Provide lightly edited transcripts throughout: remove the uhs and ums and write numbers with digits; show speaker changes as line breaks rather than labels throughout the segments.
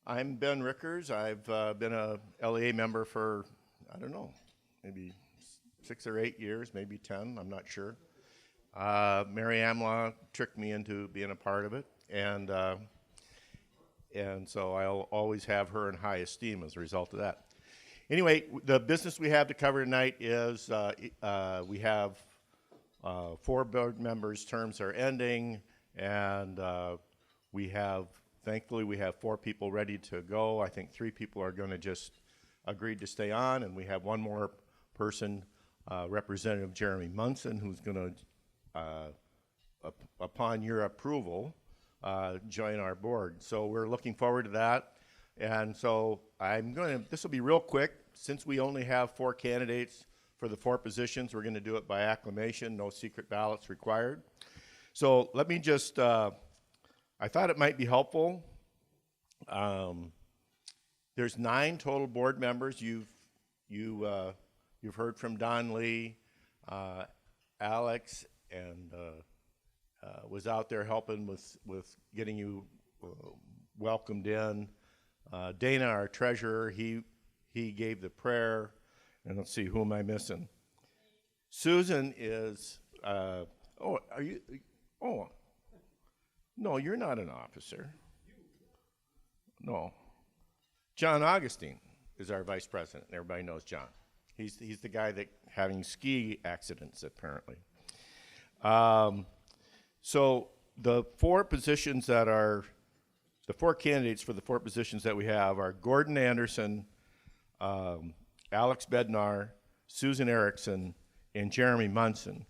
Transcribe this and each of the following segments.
I'm Ben Rickers. I've been a LEA member for, I don't know, maybe 6 or 8 years, maybe 10, I'm not sure. Mary Amlaw tricked me into being a part of it, and so I'll always have her in high esteem as a result of that. Anyway, the business we have to cover tonight is we have 4 board members' terms are ending, and thankfully we have 4 people ready to go. I think 3 people are going to just agree to stay on, and we have one more person, Representative Jeremy Munson, who's going to, upon your approval, join our board. So we're looking forward to that. And so this will be real quick. Since we only have 4 candidates for the 4 positions, we're going to do it by acclamation, no secret ballots required. So let me just, I thought it might be helpful. There's 9 total board members. You've heard from Don Lee, Alex, and was out there helping with getting you welcomed in. Dana, our treasurer, he gave the prayer. And let's see, who am I missing? Susan is, oh, no, you're not an officer. No. John Augustine is our vice president. Everybody knows John. He's the guy that having ski accidents, apparently. So the 4 positions that are, the 4 candidates for the 4 positions that we have are Gordon Anderson, Alex Bednar, Susan Erickson, and Jeremy Munson.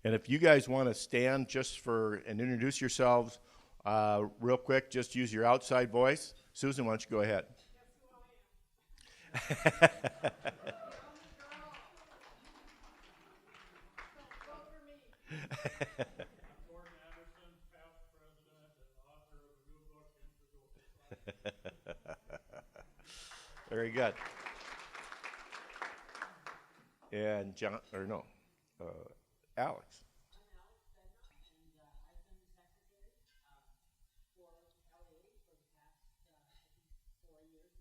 And if you guys want to stand just and introduce yourselves real quick, just use your outside voice. Susan, why don't you go ahead?
Guess who I am. Vote for me. Gordon Anderson, past president and author of a new book,
Very good. And John, or no, Alex.
I'm Alex Bednar, and I've been the secretary for LEA for the past, I think, 4 years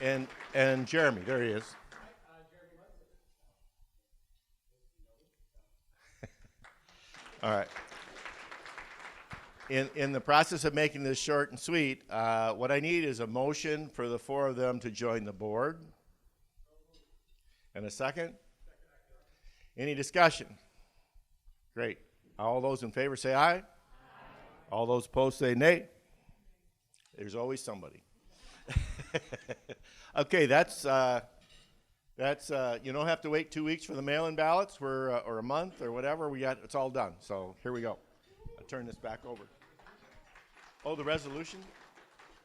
now.
And Jeremy, there he is.
Jeremy Munson.
All right. In the process of making this short and sweet, what I need is a motion for the 4 of them to join the board. And a second? Any discussion? Great. All those in favor say aye. Aye. All those opposed say nay. There's always somebody. Okay, that's you don't have to wait 2 weeks for the mail-in ballots or a month or whatever. It's all done. So here we go. I'll turn this back over. Oh, the resolution?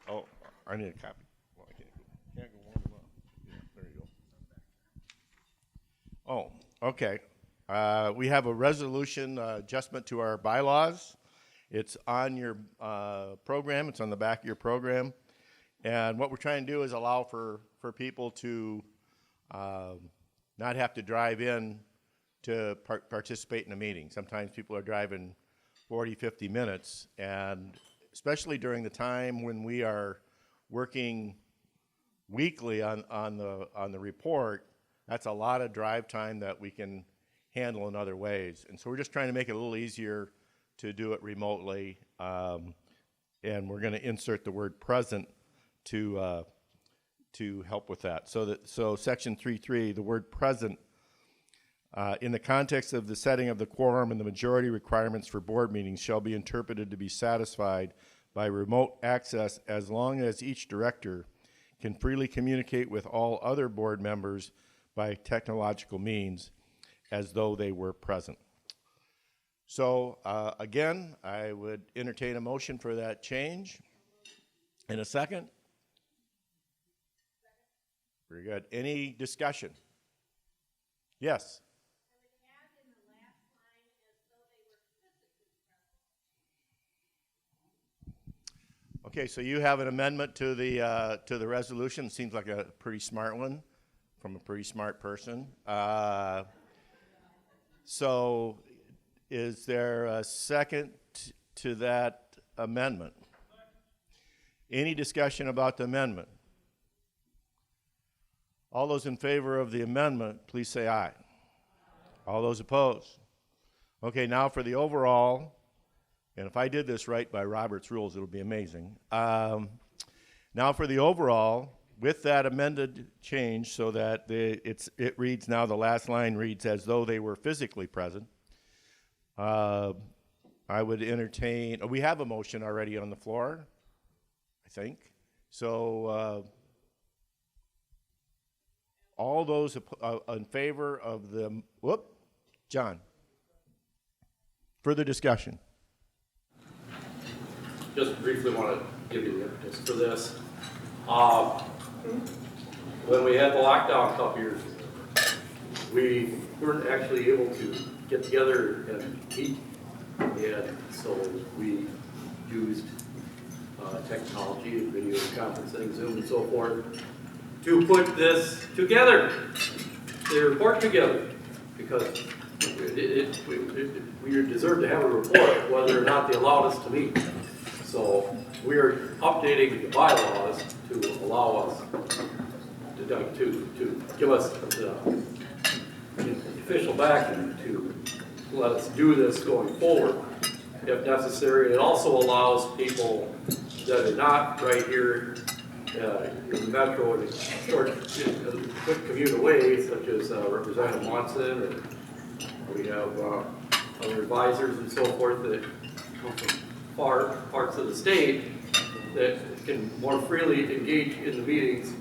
Oh, I need a copy. Well, I can't go warm them up. Yeah, there you go. Oh, okay. We have a resolution adjustment to our bylaws. It's on your program. It's on the back of your program. And what we're trying to do is allow for people to not have to drive in to participate in a meeting. Sometimes people are driving 40, 50 minutes, and especially during the time when we are working weekly on the report, that's a lot of drive time that we can handle in other ways. And so we're just trying to make it a little easier to do it remotely, and we're going to insert the word present to help with that. So section 3.3, the word present, in the context of the setting of the quorum and the majority requirements for board meetings shall be interpreted to be satisfied by remote access as long as each director can freely communicate with all other board members by technological means as though they were present. So again, I would entertain a motion for that change. In a second? Very good. Any discussion? Yes? Okay, so you have an amendment to the resolution. Seems like a pretty smart one from a pretty smart person. So is there a second to that amendment? Any discussion about the amendment? All those in favor of the amendment, please say aye. All those opposed? Okay, now for the overall, and if I did this right by Robert's rules, it'll be amazing. Now for the overall, with that amended change so that it reads now, the last line reads as though they were physically present. I would entertain, we have a motion already on the floor, I think. So all those in favor of the, John. Further discussion.
Just briefly want to give you the impetus for this. When we had the lockdown a couple years ago, we weren't actually able to get together and meet, and so we used technology, video conferencing, Zoom and so forth, to put this together, the report together, because we deserve to have a report whether or not they allowed us to meet. So we are updating the bylaws to allow us to give us the official backing to let us do this going forward if necessary. It also allows people that are not right here in the metro and a quick commute away, such as Representative Monson, and we have other advisors and so forth that come from far parts of the state that can more freely engage in the meetings,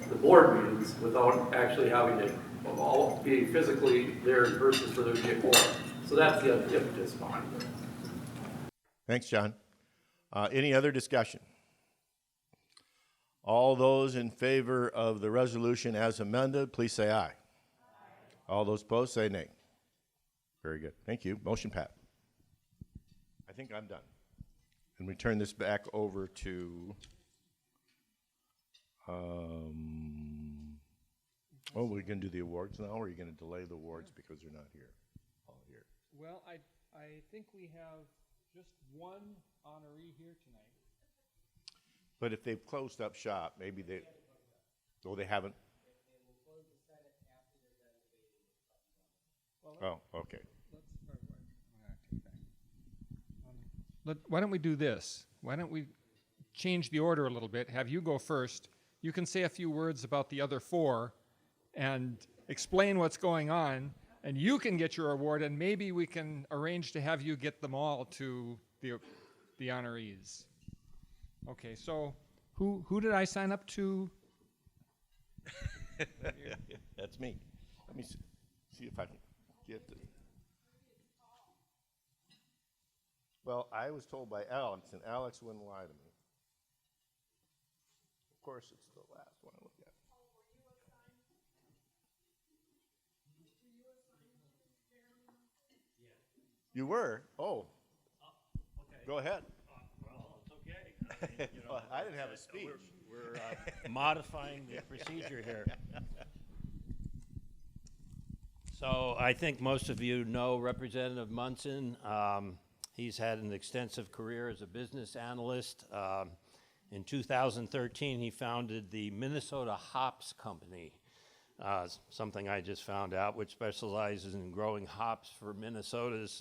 the board meetings, without actually having to all be physically there in person for there to be a quorum. So that's the impetus behind it.
Thanks, John. Any other discussion? All those in favor of the resolution as amended, please say aye. All those opposed, say nay. Very good. Thank you. Motion passed. I think I'm done. And we turn this back over to, we're going to do the awards now, or are you going to delay the awards because they're not here? All here.
Well, I think we have just one honoree here tonight.
But if they've closed up shop, maybe they haven't? Oh, okay.
Why don't we do this? Why don't we change the order a little bit, have you go first. You can say a few words about the other four and explain what's going on, and you can get your award, and maybe we can arrange to have you get them all to the honorees. Okay, so who did I sign up to?
That's me. Let me see if I can get this. Well, I was told by Alex, and Alex wouldn't lie to me. Of course, it's the last one I look at. You were? Oh.
Okay.
Go ahead.
Well, it's okay. You know,
I didn't have a speech.
We're modifying the procedure here. So I think most of you know Representative Munson. He's had an extensive career as a business analyst. In 2013, he founded the Minnesota Hops Company, something I just found out, which specializes in growing hops for Minnesota's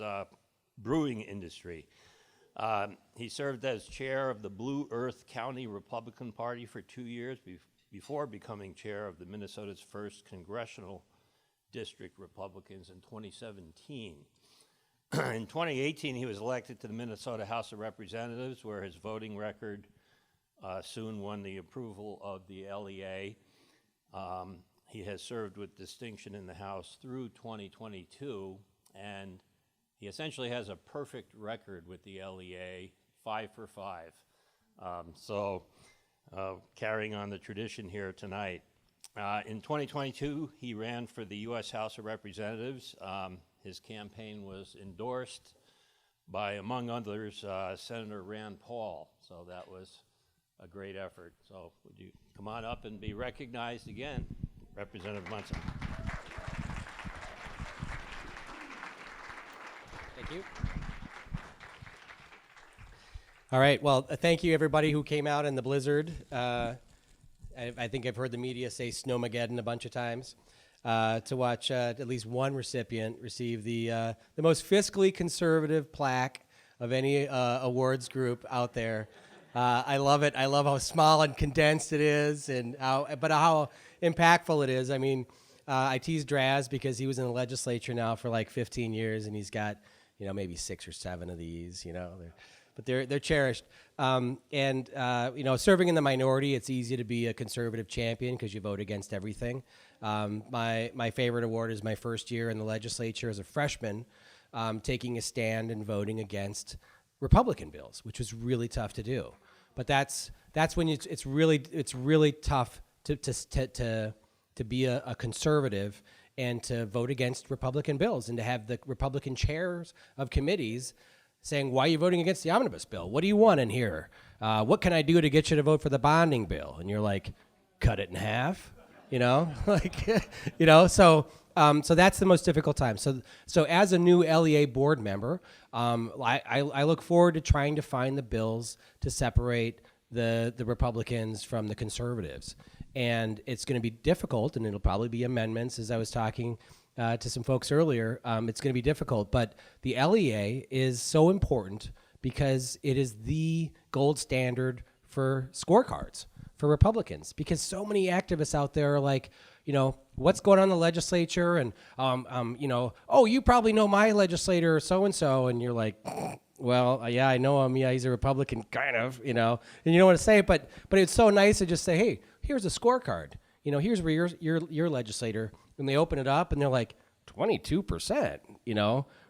brewing industry. He served as chair of the Blue Earth County Republican Party for 2 years before becoming chair of the Minnesota's first congressional district Republicans in 2017. In 2018, he was elected to the Minnesota House of Representatives, where his voting record soon won the approval of the LEA. He has served with distinction in the House through 2022, and he essentially has a perfect record with the LEA, 5 for 5. Carrying on the tradition here tonight. In 2022, he ran for the U.S. House of Representatives. His campaign was endorsed by, among others, Senator Rand Paul. So that was a great effort. So would you come on up and be recognized again, Representative Munson?
Thank you. All right. Well, thank you everybody who came out in the blizzard. I think I've heard the media say Snowmageddon a bunch of times to watch at least one recipient receive the most fiscally conservative plaque of any awards group out there. I love it. I love how small and condensed it is, and how impactful it is. I mean, I teased Draz because he was in the legislature now for like 15 years, and he's got maybe 6 or 7 of these. But they're cherished. Serving in the minority, it's easy to be a conservative champion because you vote against everything. My favorite award is my first year in the legislature as a freshman, taking a stand and voting against Republican bills, which was really tough to do. But that's when it's really tough to be a conservative and to vote against Republican bills, and to have the Republican chairs of committees saying, why are you voting against the omnibus bill? What do you want in here? What can I do to get you to vote for the bonding bill? And you're like, cut it in half, So that's the most difficult time. So as a new LEA board member, I look forward to trying to find the bills to separate the Republicans from the conservatives. And it's going to be difficult, and it'll probably be amendments, as I was talking to some folks earlier. It's going to be difficult, but the LEA is so important because it is the gold standard for scorecards for Republicans, because so many activists out there are like, what's going on in the legislature, and oh, you probably know my legislator so-and-so, and you're like, well, yeah, I know him. Yeah, he's a Republican, kind of, and you don't want to say it, but it's so nice to just say, hey, here's a scorecard. Here's where your legislator, and they open it up and they're like, 22%,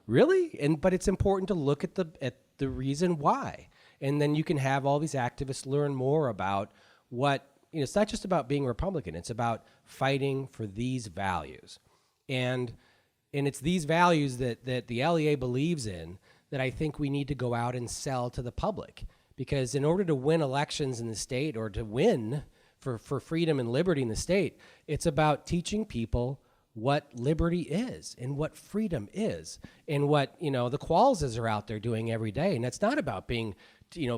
really? But it's important to look at the reason why. And then you can have all these activists learn more about what, it's not just about being Republican, it's about fighting for these values. And it's these values that the LEA believes in that I think we need to go out and sell to the public. Because in order to win elections in the state, or to win for freedom and liberty in the state, it's about teaching people what liberty is and what freedom is, and what the Quallses are out there doing every day. And it's not about being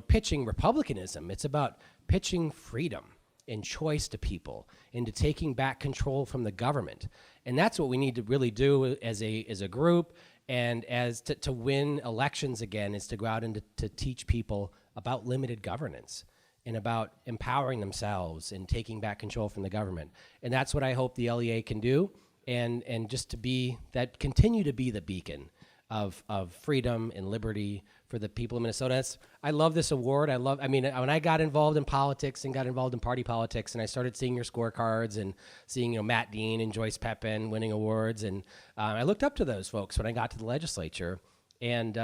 pitching republicanism. It's about pitching freedom and choice to people, and to taking back control from the government. And that's what we need to really do as a group, and as to win elections again, is to go out and to teach people about limited governance and about empowering themselves and taking back control from the government. And that's what I hope the LEA can do, and just to continue to be the beacon of freedom and liberty for the people of Minnesota. I love this award. When I got involved in politics and got involved in party politics, and I started seeing your scorecards and seeing Matt Dean and Joyce Pepin winning awards, and I looked up to those folks when I got to the legislature, and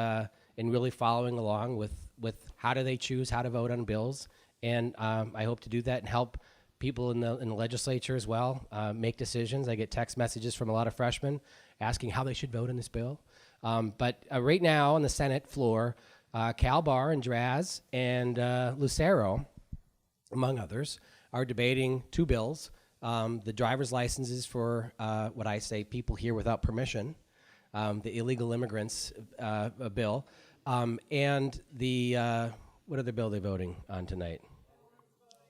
really following along with how do they choose how to vote on bills. And I hope to do that and help people in the legislature as well make decisions. I get text messages from a lot of freshmen asking how they should vote in this bill. But right now on the Senate floor, Cal Barr and Draz and Lucero, among others, are debating 2 bills. The driver's licenses for what I say people here without permission, the illegal immigrants bill, and the what other bill are they voting on tonight?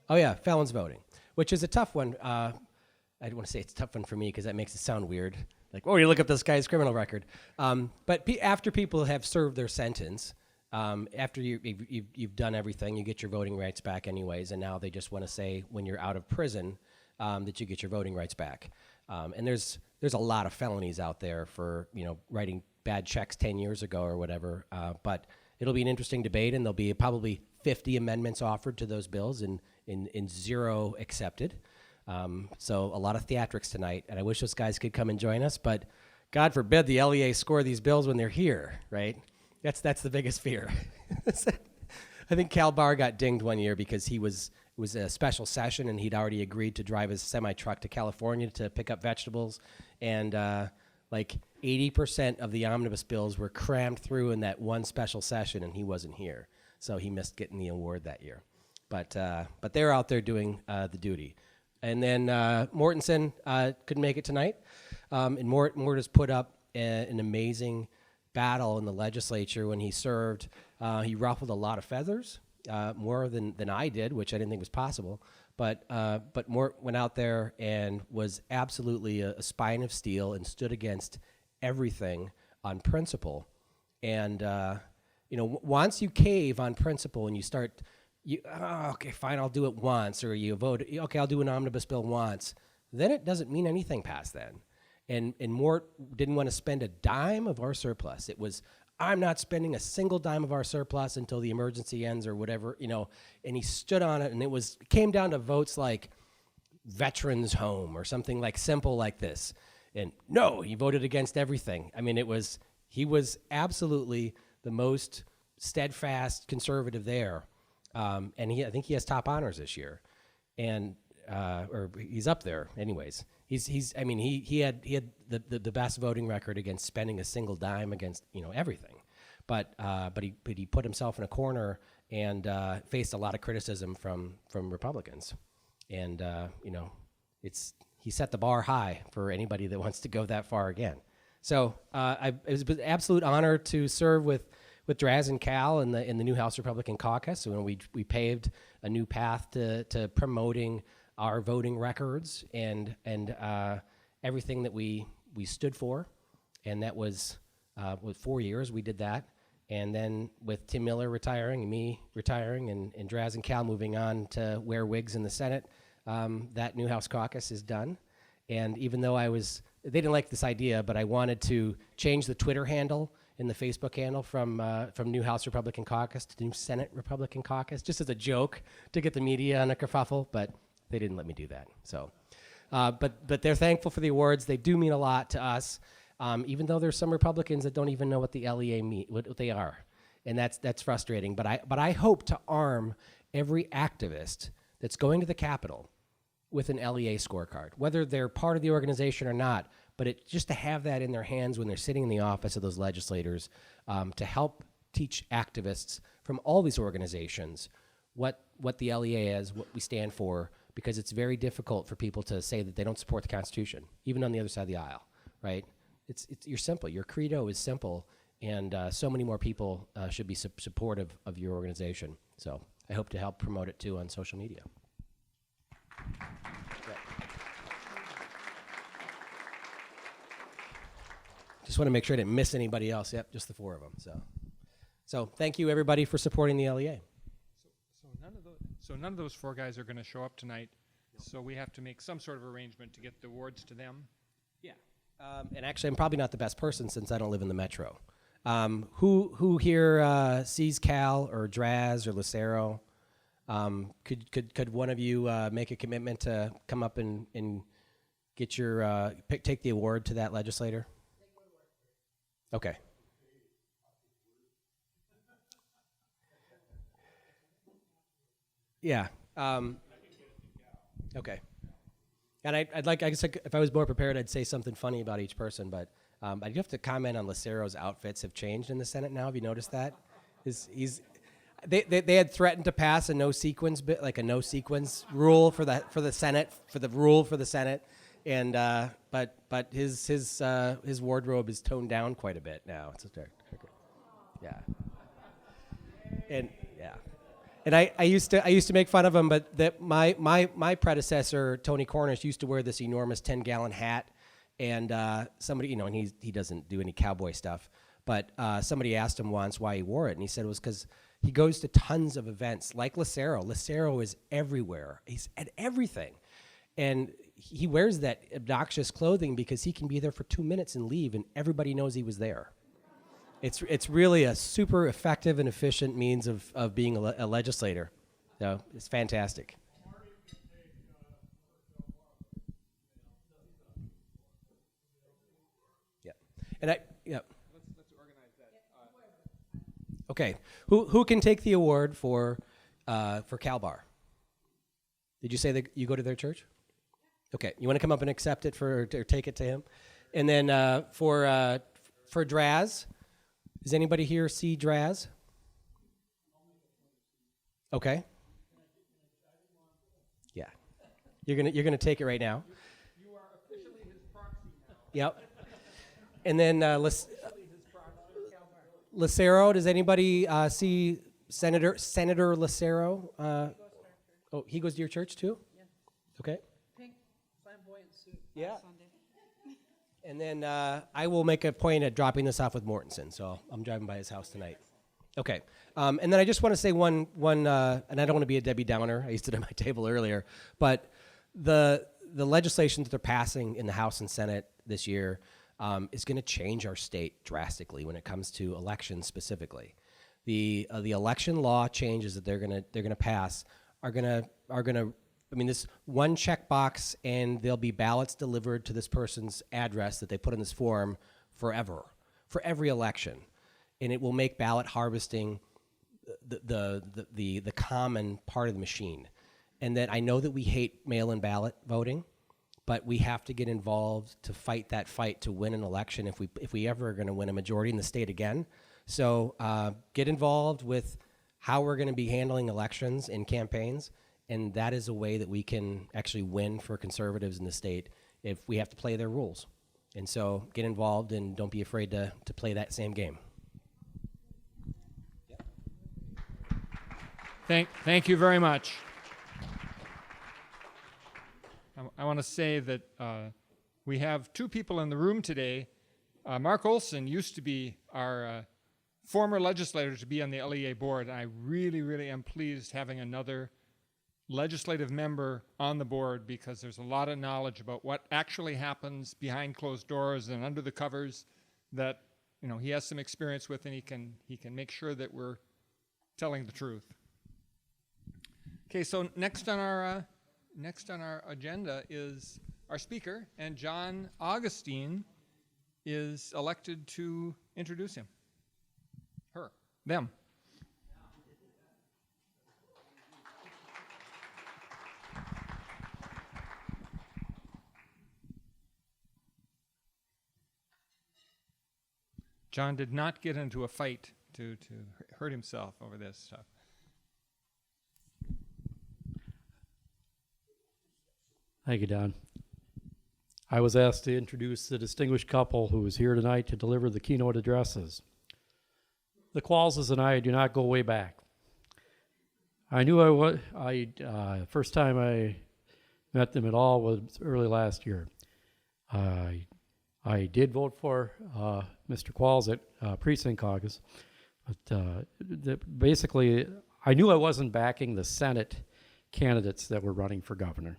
Oh yeah, felons voting, which is a tough one. I don't want to say it's a tough one for me because that makes it sound weird. Like, oh, you look up this guy's criminal record. But after people have served their sentence, after you've done everything, you get your voting rights back anyways, and now they just want to say when you're out of prison that you get your voting rights back. And there's a lot of felonies out there for writing bad checks 10 years ago or whatever. But it'll be an interesting debate, and there'll be probably 50 amendments offered to those bills and 0 accepted. So a lot of theatrics tonight, and I wish those guys could come and join us, but God forbid the LEA score these bills when they're here, right? That's the biggest fear. I think Cal Barr got dinged one year because it was a special session, and he'd already agreed to drive his semi-truck to California to pick up vegetables, and like 80% of the omnibus bills were crammed through in that one special session, and he wasn't here. So he missed getting the award that year. But they're out there doing the duty. And then Mortensen couldn't make it tonight. And Mort has put up an amazing battle in the legislature when he served He ruffled a lot of feathers, more than I did, which I didn't think was possible. But Mort went out there and was absolutely a spine of steel and stood against everything on principle. And once you cave on principle and you start, okay, fine, I'll do it once, or you vote, okay, I'll do an omnibus bill once. Then it doesn't mean anything past then. And Mort didn't want to spend a dime of our surplus. It was, I'm not spending a single dime of our surplus until the emergency ends or whatever, and he stood on it, and it came down to votes like Veterans Home or something like simple like this. And no, he voted against everything. I mean, he was absolutely the most steadfast conservative there. And I think he has top honors this year. And, or he's up there anyways. He had the best voting record against spending a single dime against, everything. But he put himself in a corner and faced a lot of criticism from Republicans. And, he set the bar high for anybody that wants to go that far again. So it was an absolute honor to serve with Draz and Cal in the new House Republican Caucus. When we paved a new path to promoting our voting records and everything that we stood for, and that was with 4 years we did that. And then with Tim Miller retiring and me retiring and Draz and Cal moving on to wear wigs in the Senate, that new House caucus is done. And even though they didn't like this idea, but I wanted to change the Twitter handle and the Facebook handle from new House Republican Caucus to new Senate Republican Caucus, just as a joke to get the media on a kerfuffle, but they didn't let me do that. So, but they're thankful for the awards. They do mean a lot to us, even though there's some Republicans that don't even know what the LEA mean, what they are, and that's frustrating. But I hope to arm every activist that's going to the Capitol with an LEA scorecard, whether they're part of the organization or not, but just to have that in their hands when they're sitting in the office of those legislators, to help teach activists from all these organizations what the LEA is, what we stand for, because it's very difficult for people to say that they don't support the Constitution, even on the other side of the aisle, right? You're simple. Your credo is simple, and so many more people should be supportive of your organization. So I hope to help promote it too on social media. Just want to make sure I didn't miss anybody else. Yep, just the four of them. So thank you everybody for supporting the LEA.
So none of those four guys are going to show up tonight. So we have to make some sort of arrangement to get the awards to them.
Yeah. And actually, I'm probably not the best person since I don't live in the metro. Who here sees Cal or Draz or Lucero? Could one of you make a commitment to come up and get your take the award to that legislator? Okay. Yeah. Okay. And I guess if I was more prepared, I'd say something funny about each person, but I do have to comment on Lucero's outfits have changed in the Senate now. Have you noticed that? They had threatened to pass a no sequence rule for the Senate, and but his wardrobe is toned down quite a bit now. Yeah. And I used to make fun of him, but that my predecessor Tony Cornish used to wear this enormous 10-gallon hat, and somebody and he doesn't do any cowboy stuff, but somebody asked him once why he wore it, and he said it was because he goes to tons of events like Lucero. Lucero is everywhere. He's at everything, and he wears that obnoxious clothing because he can be there for 2 minutes and leave, and everybody knows he was there. It's really a super effective and efficient means of being a legislator. So it's fantastic. Yeah, and Let's organize that. Okay, who can take the award for CalBar? Did you say that you go to their church? Okay, you want to come up and accept it or take it to him, and then for Draz. Does anybody here see Draz? Okay. Yeah. You're gonna take it right now.
You are officially his proxy now.
Yep. And then Lucero, does anybody see Senator Lucero? Oh, he goes to your church too?
Yeah.
Okay.
Pink flamboyant suit
Yeah.
last Sunday.
And then I will make a point at dropping this off with Mortensen, so I'm driving by his house tonight. Okay. And then I just want to say one, and I don't want to be a Debbie Downer. I used it at my table earlier, but the legislation that they're passing in the House and Senate this year is going to change our state drastically when it comes to elections specifically. The election law changes that they're gonna pass are gonna I mean, this one checkbox, and there'll be ballots delivered to this person's address that they put in this form forever, for every election, and it will make ballot harvesting the common part of the machine. And that I know that we hate mail-in ballot voting, but we have to get involved to fight that fight to win an election if we ever are going to win a majority in the state again. So get involved with how we're going to be handling elections and campaigns. And that is a way that we can actually win for conservatives in the state if we have to play their rules. And so get involved and don't be afraid to play that same game.
Thank you very much. I want to say that we have two people in the room today. Mark Olson used to be our former legislator to be on the LEA board. I really, really am pleased having another legislative member on the board, because there's a lot of knowledge about what actually happens behind closed doors and under the covers that he has some experience with, and he can make sure that we're telling the truth. Okay, so next on our agenda is our speaker, and John Augustine is elected to introduce him. Them. John did not get into a fight to hurt himself over this stuff.
Thank you, Don. I was asked to introduce the distinguished couple who is here tonight to deliver the keynote addresses. The Quallses and I do not go way back. I knew first time I met them at all was early last year. I did vote for Mr. Qualls at precinct caucus, but basically I knew I wasn't backing the Senate candidates that were running for governor,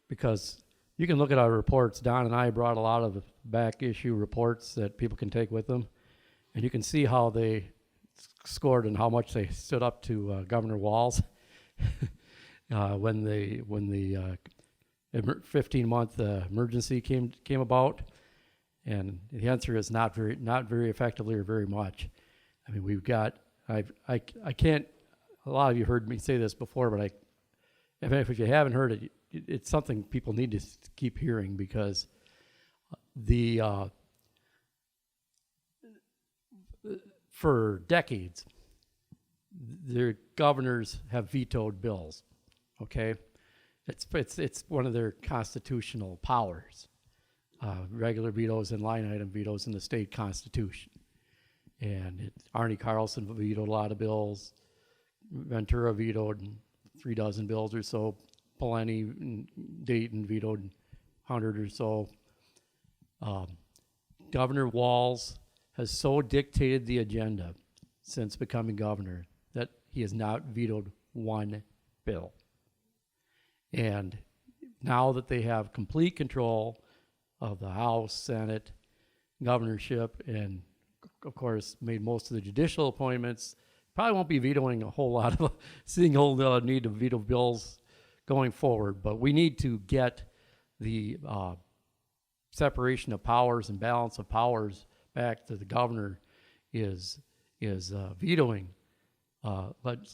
because you can look at our reports. Don and I brought a lot of back issue reports that people can take with them, and you can see how they scored and how much they stood up to Governor Walz when the 15-month emergency came about. And the answer is not very effectively or very much. I mean, we've got, I can't, a lot of you heard me say this before, but if you haven't heard it, it's something people need to keep hearing, because for decades, their governors have vetoed bills, okay? It's one of their constitutional powers. Regular vetoes and line item vetoes in the state constitution. And Arnie Carlson vetoed a lot of bills. Ventura vetoed 3 dozen bills or so. Pawlenty and Dayton vetoed 100 or so. Governor Walz has so dictated the agenda since becoming governor that he has not vetoed one bill. And now that they have complete control of the House, Senate, governorship, and of course made most of the judicial appointments, probably won't be vetoing a whole lot of seeing a whole need to veto bills going forward. But we need to get the separation of powers and balance of powers back to the governor is vetoing,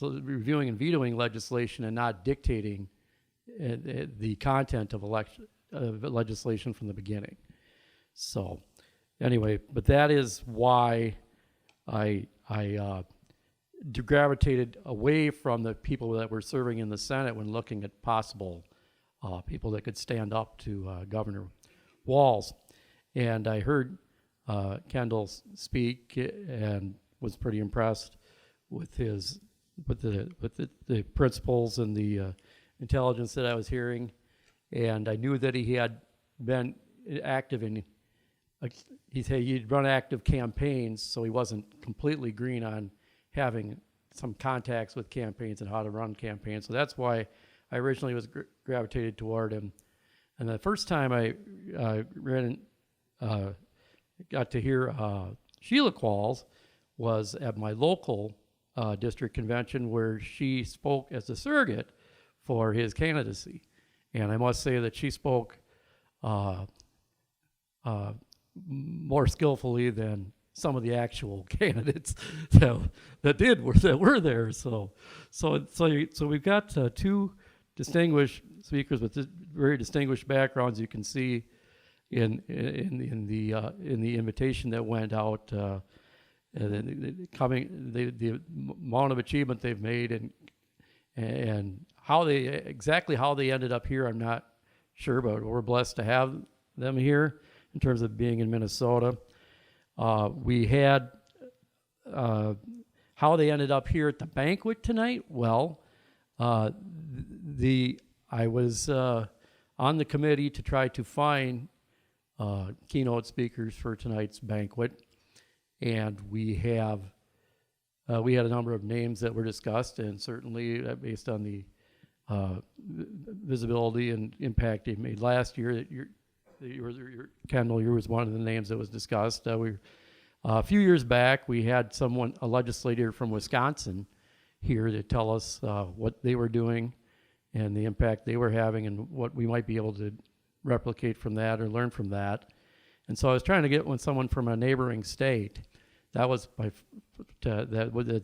reviewing and vetoing legislation and not dictating the content of legislation from the beginning. So anyway, but that is why I gravitated away from the people that were serving in the Senate when looking at possible people that could stand up to Governor Walz. And I heard Kendall speak, and was pretty impressed with the principles and the intelligence that I was hearing, and I knew that he had been active in. He said he'd run active campaigns, so he wasn't completely green on having some contacts with campaigns and how to run campaigns. So that's why I originally was gravitated toward him. And the first time I got to hear Sheila Qualls was at my local district convention, where she spoke as a surrogate for his candidacy. And I must say that she spoke more skillfully than some of the actual candidates that were there. So we've got two distinguished speakers with very distinguished backgrounds. You can see in the invitation that went out, the amount of achievement they've made, and how they ended up here, I'm not sure, but we're blessed to have them here in terms of being in Minnesota. We had how they ended up here at the banquet tonight. Well, I was on the committee to try to find keynote speakers for tonight's banquet, and we had a number of names that were discussed, and certainly based on the visibility and impact they made last year, Kendall, you was one of the names that was discussed. A few years back, we had a legislator from Wisconsin here to tell us what they were doing and the impact they were having, and what we might be able to replicate from that or learn from that. And so I was trying to get someone from a neighboring state. That's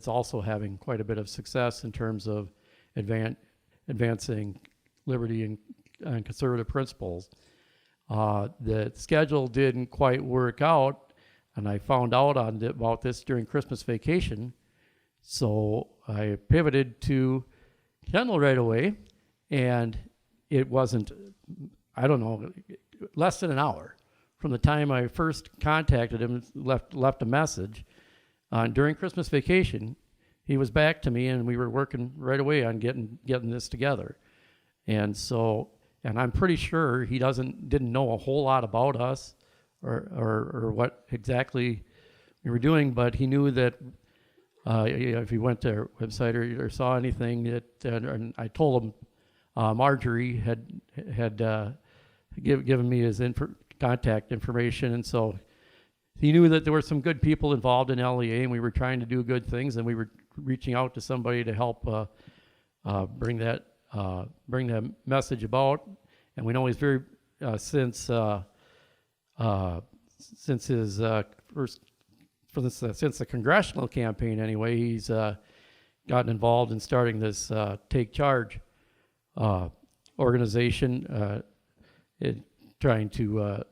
also having quite a bit of success in terms of advancing liberty and conservative principles. The schedule didn't quite work out, and I found out about this during Christmas vacation. So I pivoted to Kendall right away, and it wasn't, I don't know, less than an hour from the time I first contacted him, left a message. During Christmas vacation, he was back to me, and we were working right away on getting this together. And I'm pretty sure he didn't know a whole lot about us or what exactly we were doing, but he knew that if he went to our website or saw anything and I told him Marjorie had given me his contact information, and so he knew that there were some good people involved in LEA, and we were trying to do good things, and we were reaching out to somebody to help bring that message about. And we know he's very since the congressional campaign anyway, he's gotten involved in starting this Take Charge organization, trying to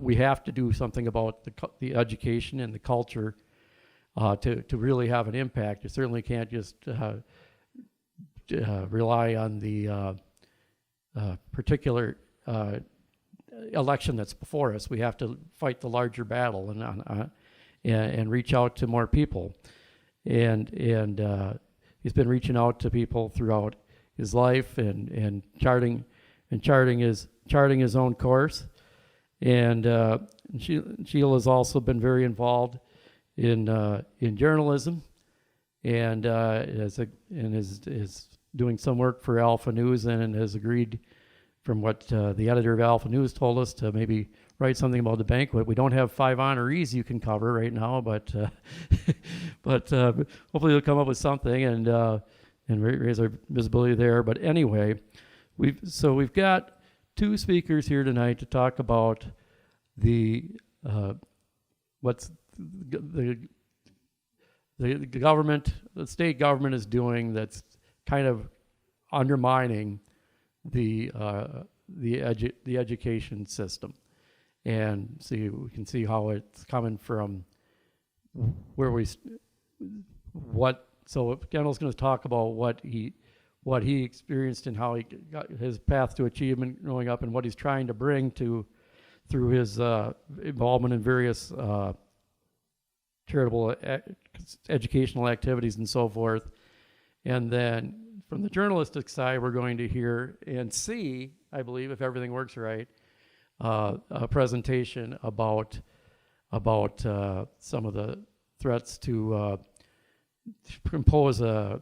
we have to do something about the education and the culture to really have an impact. You certainly can't just rely on the particular election that's before us. We have to fight the larger battle and reach out to more people. And he's been reaching out to people throughout his life and charting his own course. And Sheila's also been very involved in journalism, and is doing some work for Alpha News, and has agreed, from what the editor of Alpha News told us, to maybe write something about the banquet. We don't have 5 honorees you can cover right now, but hopefully we'll come up with something and raise our visibility there. But anyway, we've got 2 speakers here tonight to talk about what's the government, the state government is doing that's kind of undermining the education system. And we can see how it's coming from so Kendall's going to talk about what he experienced and how he got his path to achievement growing up, and what he's trying to bring through his involvement in various charitable educational activities and so forth. And then from the journalistic side, we're going to hear and see, I believe, if everything works right, a presentation about some of the threats to impose a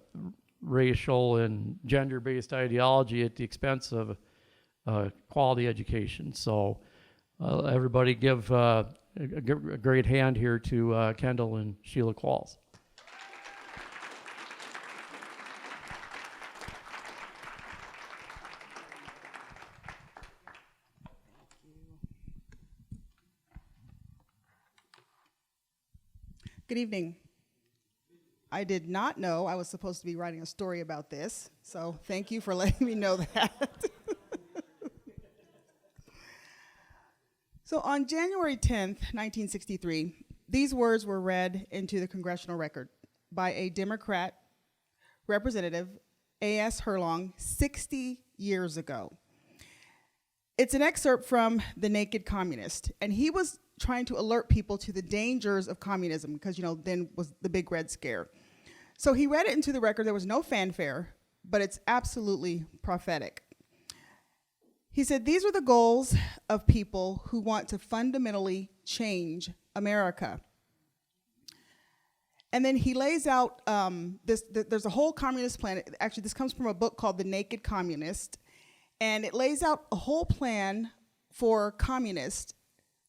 racial and gender-based ideology at the expense of quality education. So everybody give a great hand here to Kendall and Sheila Qualls.
Good evening. I did not know I was supposed to be writing a story about this, so thank you for letting me know that. So on January 10th, 1963, these words were read into the congressional record by a Democrat representative, A.S. Herlong, 60 years ago. It's an excerpt from The Naked Communist, and he was trying to alert people to the dangers of communism because, then was the big Red Scare. So he read it into the record. There was no fanfare, but it's absolutely prophetic. He said, these are the goals of people who want to fundamentally change America. And then he lays out there's a whole communist plan. Actually, this comes from a book called The Naked Communist, and it lays out a whole plan for communists,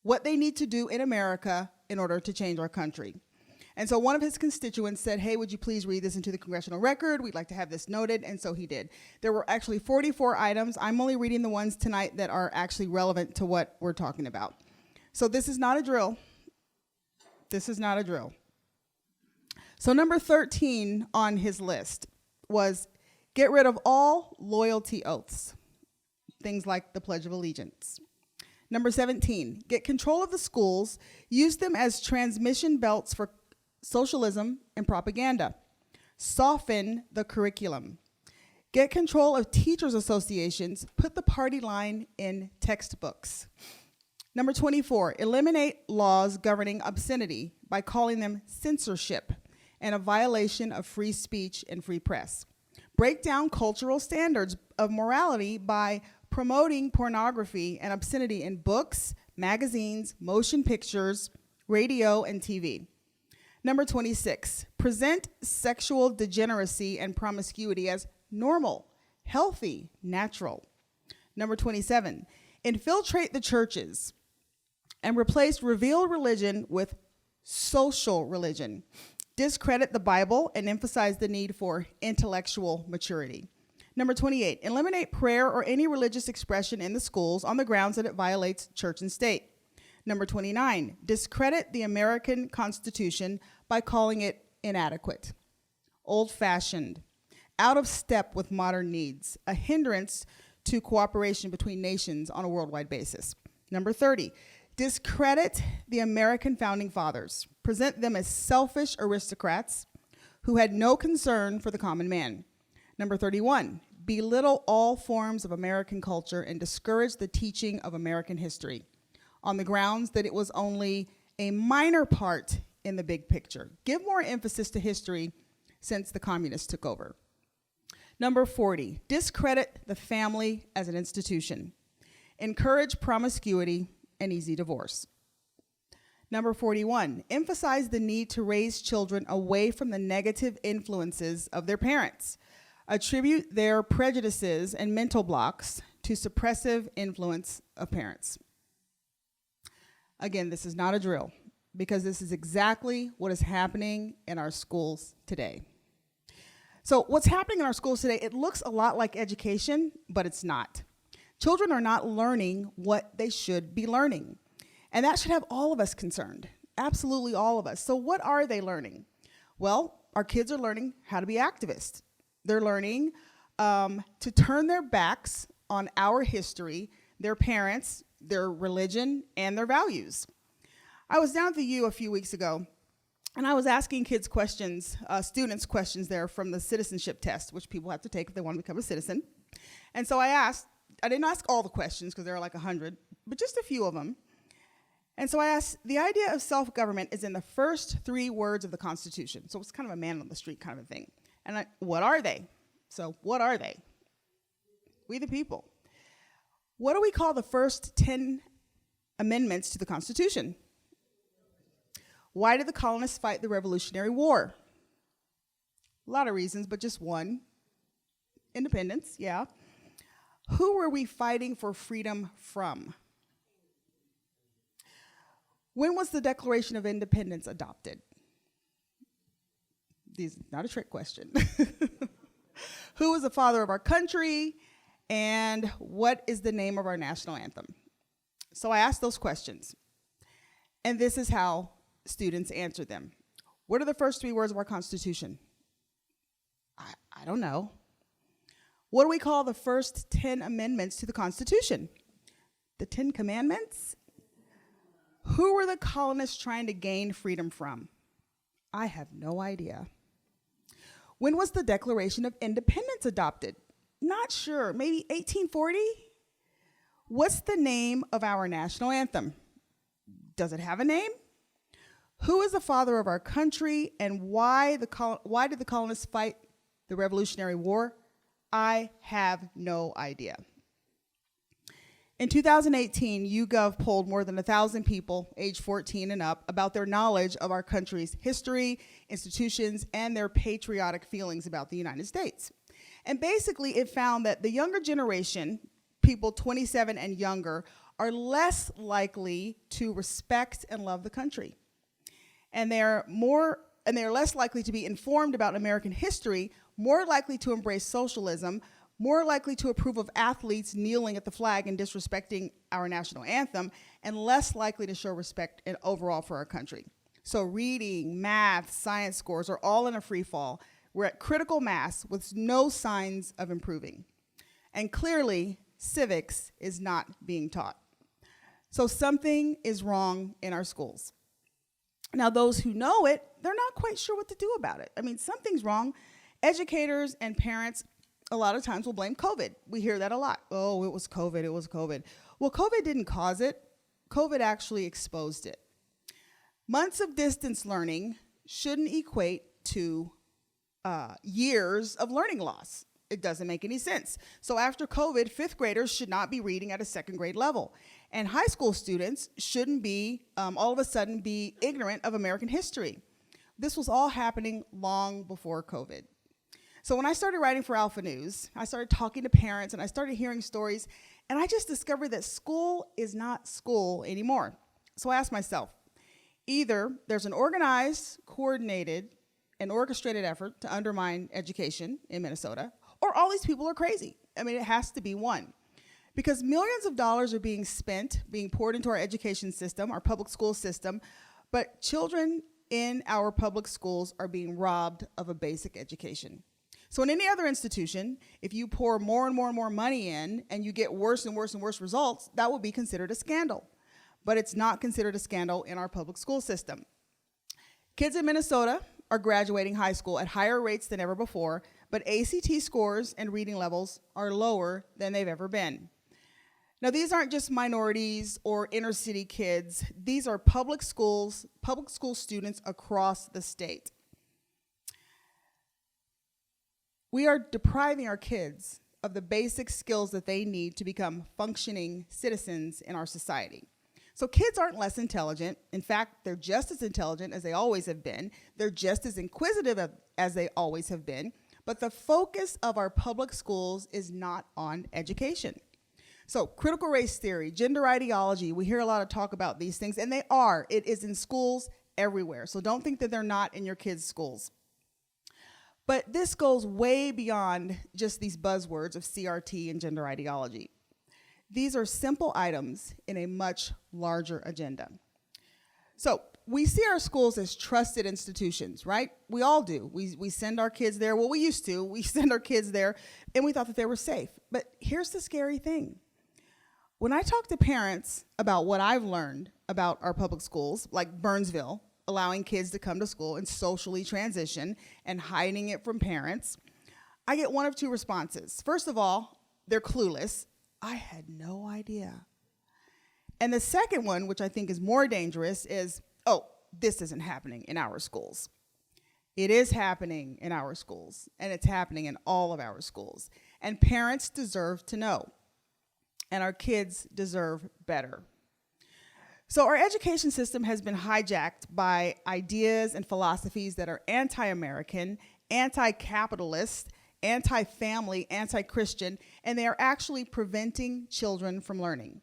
what they need to do in America in order to change our country. And so one of his constituents said, hey, would you please read this into the congressional record? We'd like to have this noted, and so he did. There were actually 44 items. I'm only reading the ones tonight that are actually relevant to what we're talking about. So this is not a drill. This is not a drill. So number 13 on his list was get rid of all loyalty oaths, things like the Pledge of Allegiance. Number 17, get control of the schools, use them as transmission belts for socialism and propaganda. Soften the curriculum. Get control of teachers' associations, put the party line in textbooks. Number 24, eliminate laws governing obscenity by calling them censorship and a violation of free speech and free press. Break down cultural standards of morality by promoting pornography and obscenity in books, magazines, motion pictures, radio, and TV. Number 26, present sexual degeneracy and promiscuity as normal, healthy, natural. Number 27, infiltrate the churches and replace revealed religion with social religion. Discredit the Bible and emphasize the need for intellectual maturity. Number 28, eliminate prayer or any religious expression in the schools on the grounds that it violates church and state. Number 29, discredit the American Constitution by calling it inadequate, old-fashioned, out of step with modern needs, a hindrance to cooperation between nations on a worldwide basis. Number 30, discredit the American founding fathers, present them as selfish aristocrats who had no concern for the common man. Number 31, belittle all forms of American culture and discourage the teaching of American history on the grounds that it was only a minor part in the big picture. Give more emphasis to history since the communists took over. Number 40, discredit the family as an institution. Encourage promiscuity and easy divorce. Number 41, emphasize the need to raise children away from the negative influences of their parents. Attribute their prejudices and mental blocks to suppressive influence of parents. Again, this is not a drill, because this is exactly what is happening in our schools today. So what's happening in our schools today, it looks a lot like education, but it's not. Children are not learning what they should be learning. And that should have all of us concerned, absolutely all of us. So what are they learning? Well, our kids are learning how to be activists. They're learning to turn their backs on our history, their parents, their religion, and their values. I was down at the U a few weeks ago, and I was asking kids questions, students questions there from the citizenship test, which people have to take if they want to become a citizen. And so I didn't ask all the questions because there are like 100, but just a few of them. And so I asked, the idea of self-government is in the first 3 words of the Constitution. So it's kind of a man on the street kind of a thing. And what are they? So what are they? We the people. What do we call the first 10 amendments to the Constitution? Why did the colonists fight the Revolutionary War? A lot of reasons, but just one. Independence, yeah. Who were we fighting for freedom from? When was the Declaration of Independence adopted? This is not a trick question. Who was the father of our country? And what is the name of our national anthem? So I asked those questions. And this is how students answered them. What are the first 3 words of our Constitution? I don't know. What do we call the first 10 amendments to the Constitution? The 10 Commandments? Who were the colonists trying to gain freedom from? I have no idea. When was the Declaration of Independence adopted? Not sure. Maybe 1840? What's the name of our national anthem? Does it have a name? Who is the father of our country, and why did the colonists fight the Revolutionary War? I have no idea. In 2018, YouGov polled more than 1,000 people aged 14 and up about their knowledge of our country's history, institutions, and their patriotic feelings about the United States. And basically, it found that the younger generation, people 27 and younger, are less likely to respect and love the country. And they're less likely to be informed about American history, more likely to embrace socialism, more likely to approve of athletes kneeling at the flag and disrespecting our national anthem, and less likely to show respect overall for our country. So reading, math, science scores are all in a free fall. We're at critical mass with no signs of improving. And clearly, civics is not being taught. So something is wrong in our schools. Now, those who know it, they're not quite sure what to do about it. I mean, something's wrong. Educators and parents a lot of times will blame COVID. We hear that a lot. Oh, it was COVID, it was COVID. Well, COVID didn't cause it. COVID actually exposed it. Months of distance learning shouldn't equate to years of learning loss. It doesn't make any sense. So after COVID, 5th graders should not be reading at a 2nd grade level. And high school students shouldn't be, all of a sudden, be ignorant of American history. This was all happening long before COVID. So when I started writing for Alpha News, I started talking to parents and I started hearing stories, and I just discovered that school is not school anymore. So I asked myself, either there's an organized, coordinated, and orchestrated effort to undermine education in Minnesota, or all these people are crazy. I mean, it has to be one. Because millions of dollars are being spent, being poured into our education system, our public school system, but children in our public schools are being robbed of a basic education. So in any other institution, if you pour more and more and more money in and you get worse and worse and worse results, that would be considered a scandal. But it's not considered a scandal in our public school system. Kids in Minnesota are graduating high school at higher rates than ever before, but ACT scores and reading levels are lower than they've ever been. Now, these aren't just minorities or inner city kids. These are public school students across the state. We are depriving our kids of the basic skills that they need to become functioning citizens in our society. So kids aren't less intelligent. In fact, they're just as intelligent as they always have been. They're just as inquisitive as they always have been. But the focus of our public schools is not on education. So critical race theory, gender ideology, we hear a lot of talk about these things, and they are. It is in schools everywhere. So don't think that they're not in your kids' schools. But this goes way beyond just these buzzwords of CRT and gender ideology. These are simple items in a much larger agenda. So we see our schools as trusted institutions, right? We all do. We send our kids there. Well, we used to. We send our kids there, and we thought that they were safe. But here's the scary thing. When I talk to parents about what I've learned about our public schools, like Burnsville, allowing kids to come to school and socially transition and hiding it from parents, I get one of two responses. First of all, they're clueless. I had no idea. And the second one, which I think is more dangerous, is, oh, this isn't happening in our schools. It is happening in our schools, and it's happening in all of our schools. And parents deserve to know, and our kids deserve better. So our education system has been hijacked by ideas and philosophies that are anti-American, anti-capitalist, anti-family, anti-Christian, and they are actually preventing children from learning.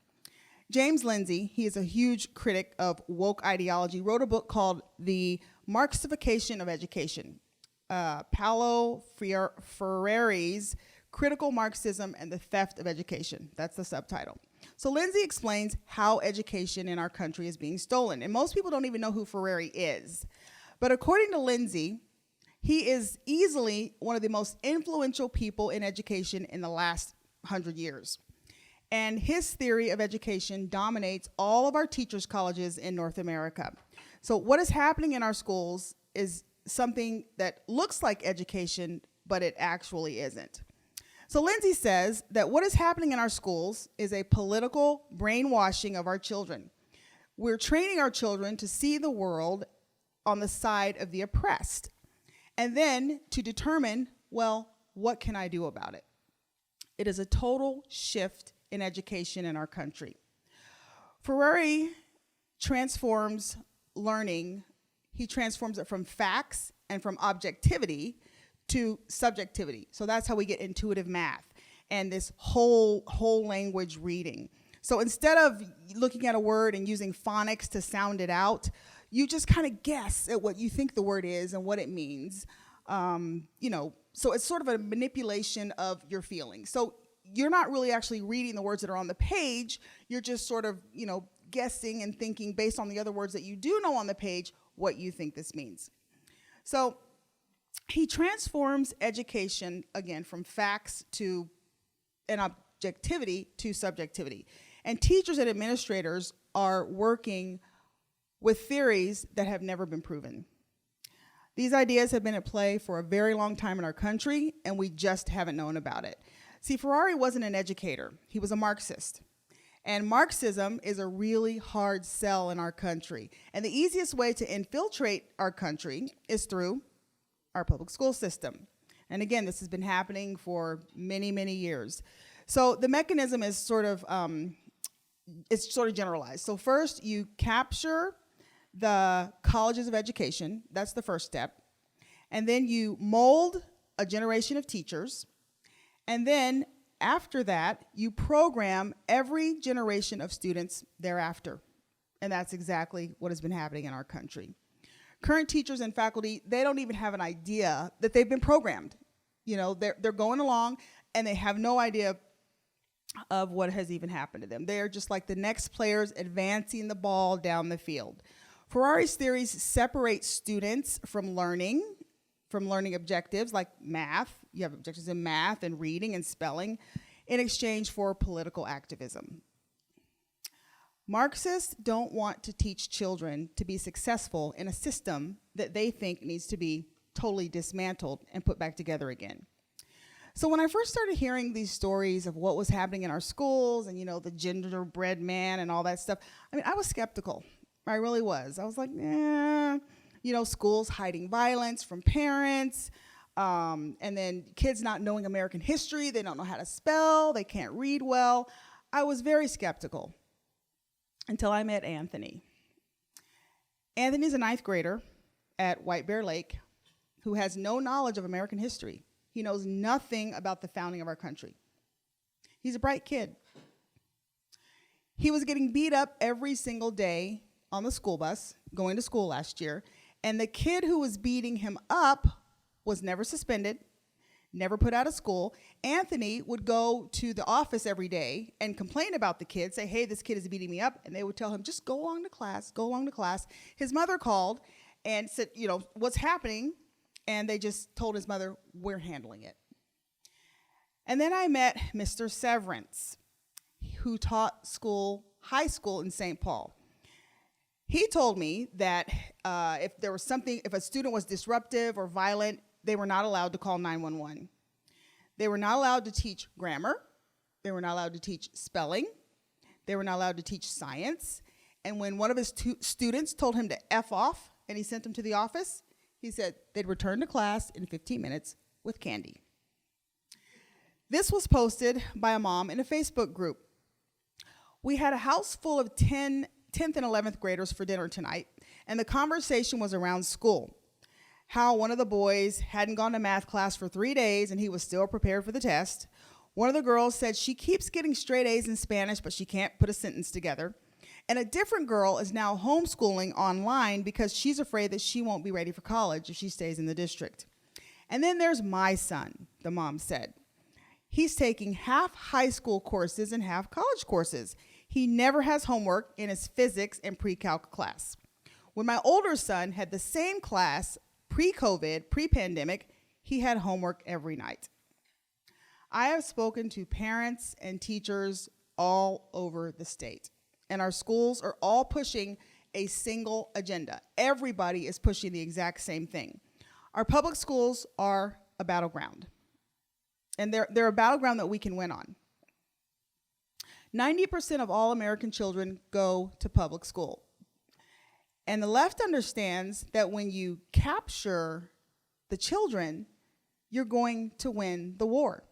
James Lindsay, he is a huge critic of woke ideology, wrote a book called The Marxification of Education. Paulo Freire's Critical Marxism and the Theft of Education. That's the subtitle. So Lindsay explains how education in our country is being stolen. And most people don't even know who Freire is. But according to Lindsay, he is easily one of the most influential people in education in the last 100 years. And his theory of education dominates all of our teachers' colleges in North America. So what is happening in our schools is something that looks like education, but it actually isn't. So Lindsay says that what is happening in our schools is a political brainwashing of our children. We're training our children to see the world on the side of the oppressed, and then to determine, well, what can I do about it? It is a total shift in education in our country. Freire transforms learning. He transforms it from facts and from objectivity to subjectivity. So that's how we get intuitive math and this whole language reading. So instead of looking at a word and using phonics to sound it out, you just kind of guess at what you think the word is and what it means. So it's sort of a manipulation of your feelings. So you're not really actually reading the words that are on the page. You're just sort of, guessing and thinking based on the other words that you do know on the page what you think this means. So he transforms education, again, from facts to an objectivity to subjectivity. And teachers and administrators are working with theories that have never been proven. These ideas have been at play for a very long time in our country, and we just haven't known about it. See, Freire wasn't an educator. He was a Marxist. And Marxism is a really hard sell in our country. And the easiest way to infiltrate our country is through our public school system. And again, this has been happening for many, many years. So the mechanism is sort of generalized. So first, you capture the colleges of education. That's the first step. And then you mold a generation of teachers. And then after that, you program every generation of students thereafter. And that's exactly what has been happening in our country. Current teachers and faculty, they don't even have an idea that they've been programmed. They're going along and they have no idea of what has even happened to them. They're just like the next players advancing the ball down the field. Freire's theories separate students from learning objectives like math. You have objectives in math and reading and spelling in exchange for political activism. Marxists don't want to teach children to be successful in a system that they think needs to be totally dismantled and put back together again. So when I first started hearing these stories of what was happening in our schools and, the gingerbread man and all that stuff, I was skeptical. I really was. I was like, schools hiding violence from parents, and then kids not knowing American history. They don't know how to spell. They can't read well. I was very skeptical until I met Anthony. Anthony's a 9th grader at White Bear Lake who has no knowledge of American history. He knows nothing about the founding of our country. He's a bright kid. He was getting beat up every single day on the school bus going to school last year, and the kid who was beating him up was never suspended, never put out of school. Anthony would go to the office every day and complain about the kid, say, hey, this kid is beating me up, and they would tell him, just go along to class, go along to class. His mother called and said, what's happening? And they just told his mother, we're handling it. And then I met Mr. Severance, who taught high school in St. Paul. He told me that if a student was disruptive or violent, they were not allowed to call 911. They were not allowed to teach grammar. They were not allowed to teach spelling. They were not allowed to teach science. And when one of his students told him to F off and he sent him to the office, he said they'd return to class in 15 minutes with candy. This was posted by a mom in a Facebook group. We had a house full of 10th and 11th graders for dinner tonight, and the conversation was around school. How one of the boys hadn't gone to math class for 3 days and he was still prepared for the test. One of the girls said she keeps getting straight A's in Spanish, but she can't put a sentence together. And a different girl is now homeschooling online because she's afraid that she won't be ready for college if she stays in the district. And then there's my son, the mom said. He's taking half high school courses and half college courses. He never has homework in his physics and pre-calc class. When my older son had the same class pre-COVID, pre-pandemic, he had homework every night. I have spoken to parents and teachers all over the state, and our schools are all pushing a single agenda. Everybody is pushing the exact same thing. Our public schools are a battleground, and they're a battleground that we can win on. 90% of all American children go to public school. And the left understands that when you capture the children, you're going to win the war.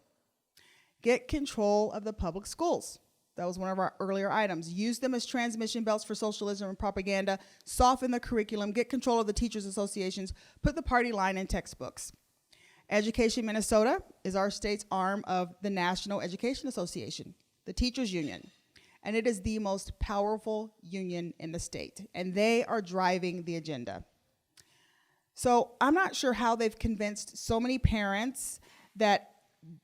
Get control of the public schools. That was one of our earlier items. Use them as transmission belts for socialism and propaganda. Soften the curriculum. Get control of the teachers' associations. Put the party line in textbooks. Education Minnesota is our state's arm of the National Education Association, the teachers union. And it is the most powerful union in the state. And they are driving the agenda. So I'm not sure how they've convinced so many parents that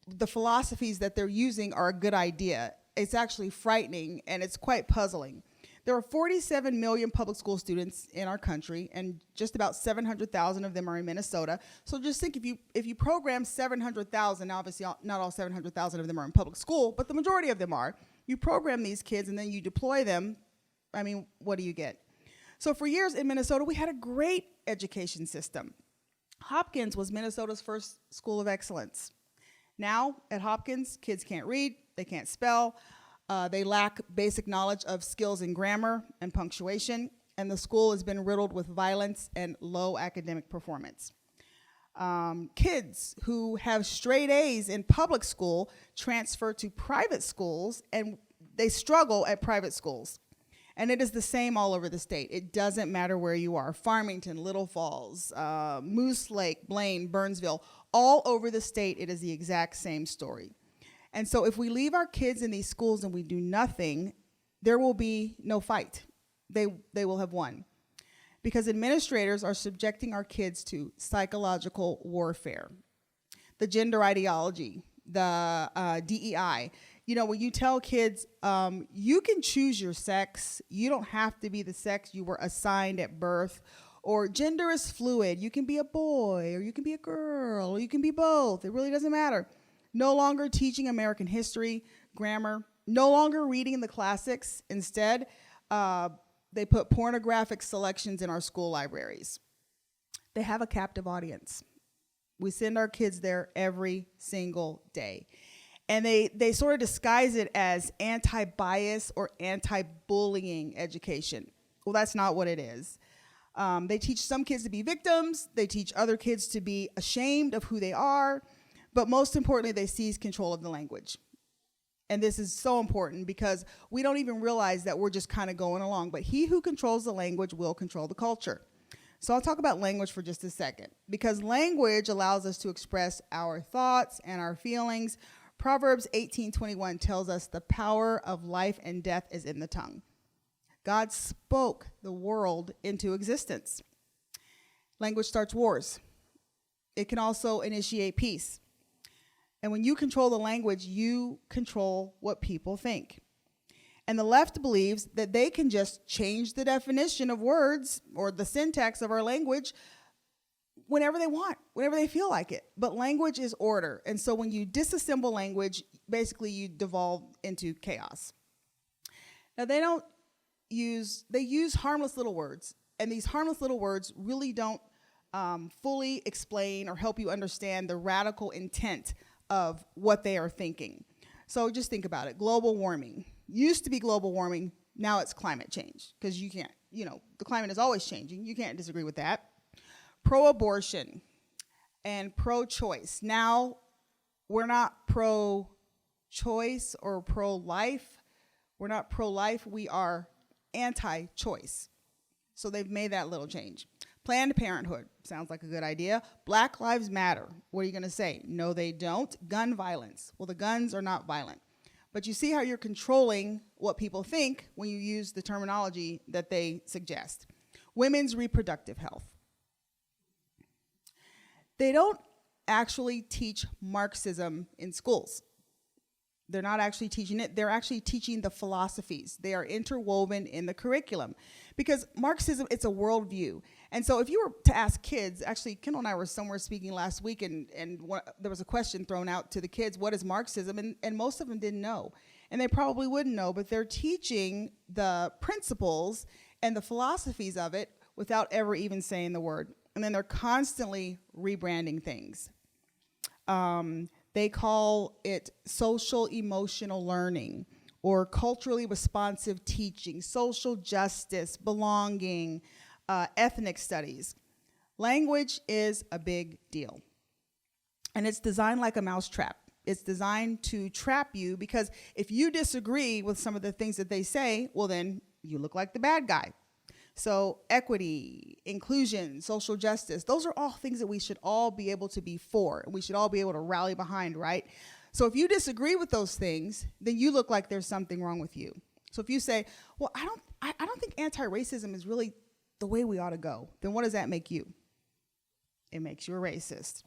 the philosophies that they're using are a good idea. It's actually frightening, and it's quite puzzling. There are 47 million public school students in our country, and just about 700,000 of them are in Minnesota. So just think, if you program 700,000, obviously not all 700,000 of them are in public school, but the majority of them are. You program these kids, and then you deploy them. I mean, what do you get? So for years in Minnesota, we had a great education system. Hopkins was Minnesota's first school of excellence. Now, at Hopkins, kids can't read, they can't spell, they lack basic knowledge of skills in grammar and punctuation, and the school has been riddled with violence and low academic performance. Kids who have straight A's in public school transfer to private schools, and they struggle at private schools. And it is the same all over the state. It doesn't matter where you are. Farmington, Little Falls, Moose Lake, Blaine, Burnsville, all over the state, it is the exact same story. And so if we leave our kids in these schools and we do nothing, there will be no fight. They will have won. Because administrators are subjecting our kids to psychological warfare. The gender ideology, the DEI. You know, when you tell kids, you can choose your sex, you don't have to be the sex you were assigned at birth, or gender is fluid, you can be a boy, or you can be a girl, or you can be both, it really doesn't matter. No longer teaching American history, grammar, no longer reading the classics. Instead, they put pornographic selections in our school libraries. They have a captive audience. We send our kids there every single day. And they sort of disguise it as anti-bias or anti-bullying education. Well, that's not what it is. They teach some kids to be victims. They teach other kids to be ashamed of who they are. But most importantly, they seize control of the language. And this is so important because we don't even realize that we're just kind of going along. But he who controls the language will control the culture. So I'll talk about language for just a second, because language allows us to express our thoughts and our feelings. Proverbs 18:21 tells us the power of life and death is in the tongue. God spoke the world into existence. Language starts wars. It can also initiate peace. And when you control the language, you control what people think. And the left believes that they can just change the definition of words or the syntax of our language whenever they want, whenever they feel like it. But language is order. And so when you disassemble language, basically you devolve into chaos. Now they use harmless little words. And these harmless little words really don't fully explain or help you understand the radical intent of what they are thinking. So just think about it. Global warming. Used to be global warming, now it's climate change, because you can't, the climate is always changing. You can't disagree with that. Pro-abortion and pro-choice. Now, we're not pro-choice or pro-life. We're not pro-life, we are anti-choice. So they've made that little change. Planned Parenthood, sounds like a good idea. Black Lives Matter, what are you gonna say? No, they don't. Gun violence, well, the guns are not violent. But you see how you're controlling what people think when you use the terminology that they suggest. Women's reproductive health. They don't actually teach Marxism in schools. They're not actually teaching it. They're actually teaching the philosophies. They are interwoven in the curriculum. Because Marxism, it's a worldview. And so if you were to ask kids, actually, Kendall and I were somewhere speaking last week, and there was a question thrown out to the kids, what is Marxism? And most of them didn't know. And they probably wouldn't know, but they're teaching the principles and the philosophies of it without ever even saying the word. And then they're constantly rebranding things. They call it social emotional learning or culturally responsive teaching, social justice, belonging, ethnic studies. Language is a big deal. And it's designed like a mousetrap. It's designed to trap you, because if you disagree with some of the things that they say, well, then you look like the bad guy. So equity, inclusion, social justice, those are all things that we should all be able to be for, and we should all be able to rally behind, right? So if you disagree with those things, then you look like there's something wrong with you. So if you say, well, I don't think anti-racism is really the way we ought to go, then what does that make you? It makes you a racist.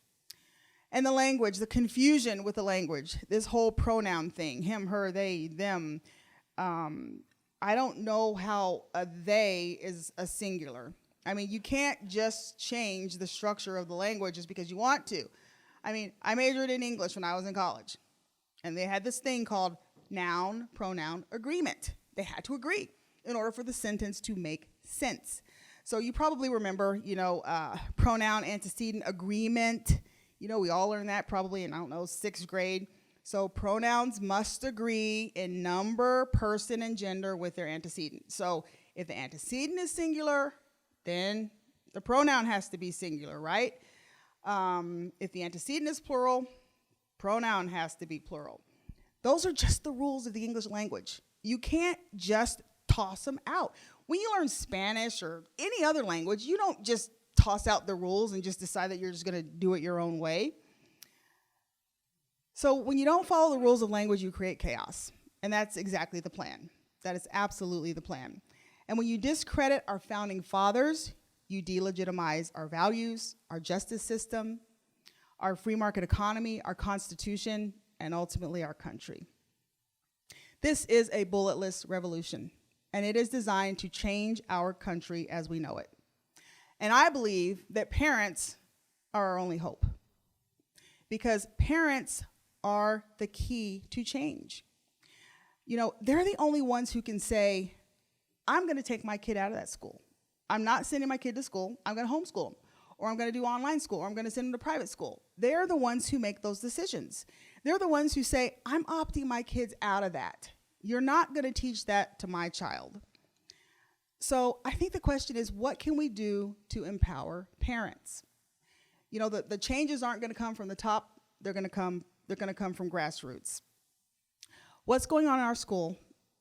And the language, the confusion with the language, this whole pronoun thing, him, her, they, them, I don't know how a they is a singular. I mean, you can't just change the structure of the language just because you want to. I mean, I majored in English when I was in college, and they had this thing called noun, pronoun, agreement. They had to agree in order for the sentence to make sense. So you probably remember, pronoun antecedent agreement. We all learned that probably in, 6th grade. So pronouns must agree in number, person, and gender with their antecedent. So if the antecedent is singular, then the pronoun has to be singular, right? If the antecedent is plural, pronoun has to be plural. Those are just the rules of the English language. You can't just toss them out. When you learn Spanish or any other language, you don't just toss out the rules and just decide that you're just going to do it your own way. So when you don't follow the rules of language, you create chaos. And that's exactly the plan. That is absolutely the plan. And when you discredit our founding fathers, you delegitimize our values, our justice system, our free market economy, our Constitution, and ultimately our country. This is a bulletless revolution, and it is designed to change our country as we know it. And I believe that parents are our only hope, because parents are the key to change. They're the only ones who can say, I'm going to take my kid out of that school. I'm not sending my kid to school. I'm going to homeschool them, or I'm going to do online school, or I'm going to send them to private school. They're the ones who make those decisions. They're the ones who say, I'm opting my kids out of that. You're not going to teach that to my child. So I think the question is, what can we do to empower parents? The changes aren't going to come from the top. They're going to come from grassroots. What's going on in our school?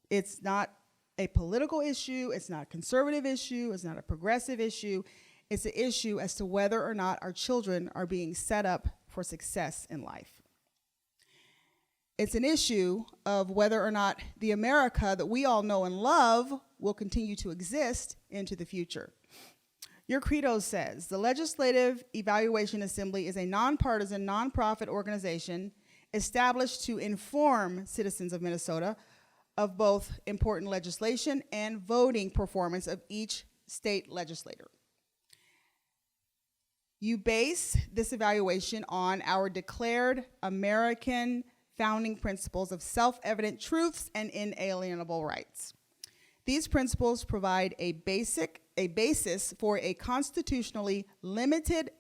It's not a political issue. It's not a conservative issue. It's not a progressive issue. It's an issue as to whether or not our children are being set up for success in life. It's an issue of whether or not the America that we all know and love will continue to exist into the future. Your credo says, the Legislative Evaluation Assembly is a nonpartisan, nonprofit organization established to inform citizens of Minnesota of both important legislation and voting performance of each state legislator. You base this evaluation on our declared American founding principles of self-evident truths and inalienable rights. These principles provide a basis for a constitutionally limited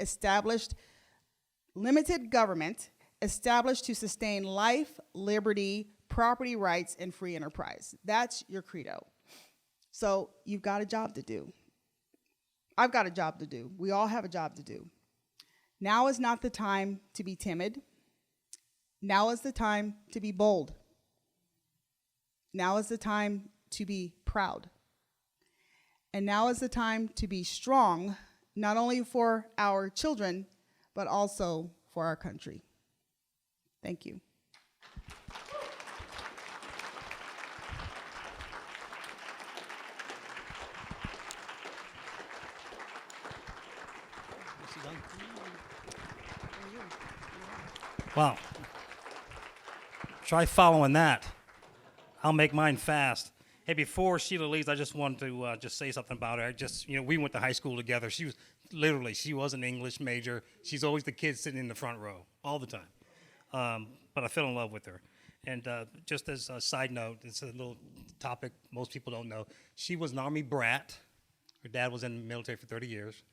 government established to sustain life, liberty, property rights, and free enterprise. That's your credo. So you've got a job to do. I've got a job to do. We all have a job to do. Now is not the time to be timid. Now is the time to be bold. Now is the time to be proud. And now is the time to be strong, not only for our children, but also for our country. Thank you.
Wow. Try following that. I'll make mine fast. Hey, before Sheila leaves, I just wanted to just say something about her. We went to high school together. She was an English major. She's always the kid sitting in the front row all the time. But I fell in love with her. And just as a side note, it's a little topic most people don't know. She was an Army brat. Her dad was in the military for 30 years.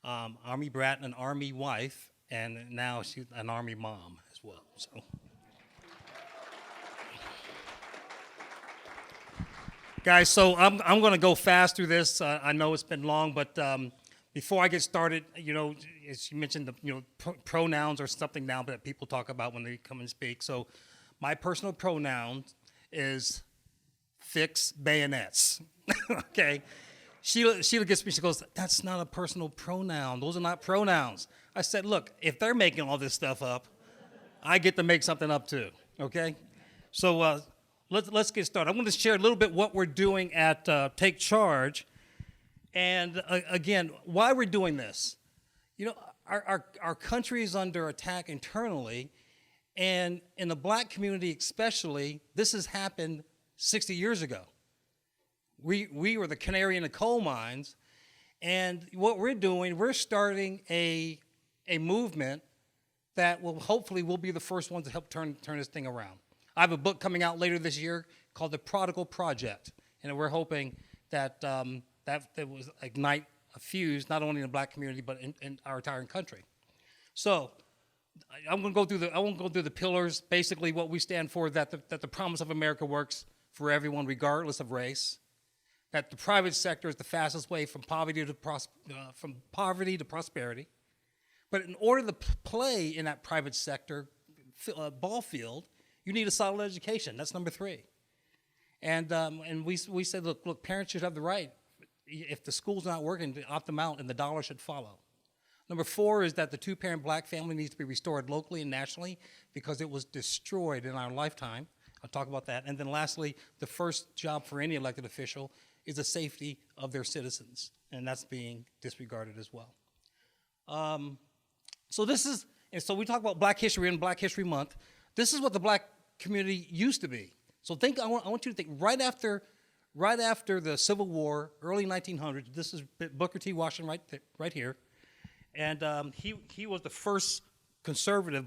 Army brat and an Army wife, and now she's an Army mom as well. So. Guys, so I'm going to go fast through this. I know it's been long, but before I get started, as you mentioned, pronouns are something now that people talk about when they come and speak. So my personal pronoun is fix bayonets. Okay? Sheila gets me, she goes, that's not a personal pronoun. Those are not pronouns. I said, look, if they're making all this stuff up, I get to make something up too, okay? So let's get started. I'm going to share a little bit what we're doing at Take Charge. And again, why we're doing this. Our country is under attack internally, and in the black community especially, this has happened 60 years ago. We were the canary in the coal mines, and what we're doing, we're starting a movement that will hopefully we'll be the first ones to help turn this thing around. I have a book coming out later this year called The Prodigal Project, and we're hoping that that will ignite a fuse not only in the black community but in our entire country. So I won't go through the pillars. Basically, what we stand for is that the promise of America works for everyone regardless of race. That the private sector is the fastest way from poverty to prosperity. But in order to play in that private sector ball field, you need a solid education. That's number 3. And we said, look, parents should have the right, if the school's not working, to opt them out, and the dollar should follow. Number 4 is that the 2-parent black family needs to be restored locally and nationally because it was destroyed in our lifetime. I'll talk about that. And then lastly, the first job for any elected official is the safety of their citizens, and that's being disregarded as well. So we talk about Black History and Black History Month. This is what the black community used to be. So I want you to think right after the Civil War, early 1900s. This is Booker T. Washington right here, and he was the first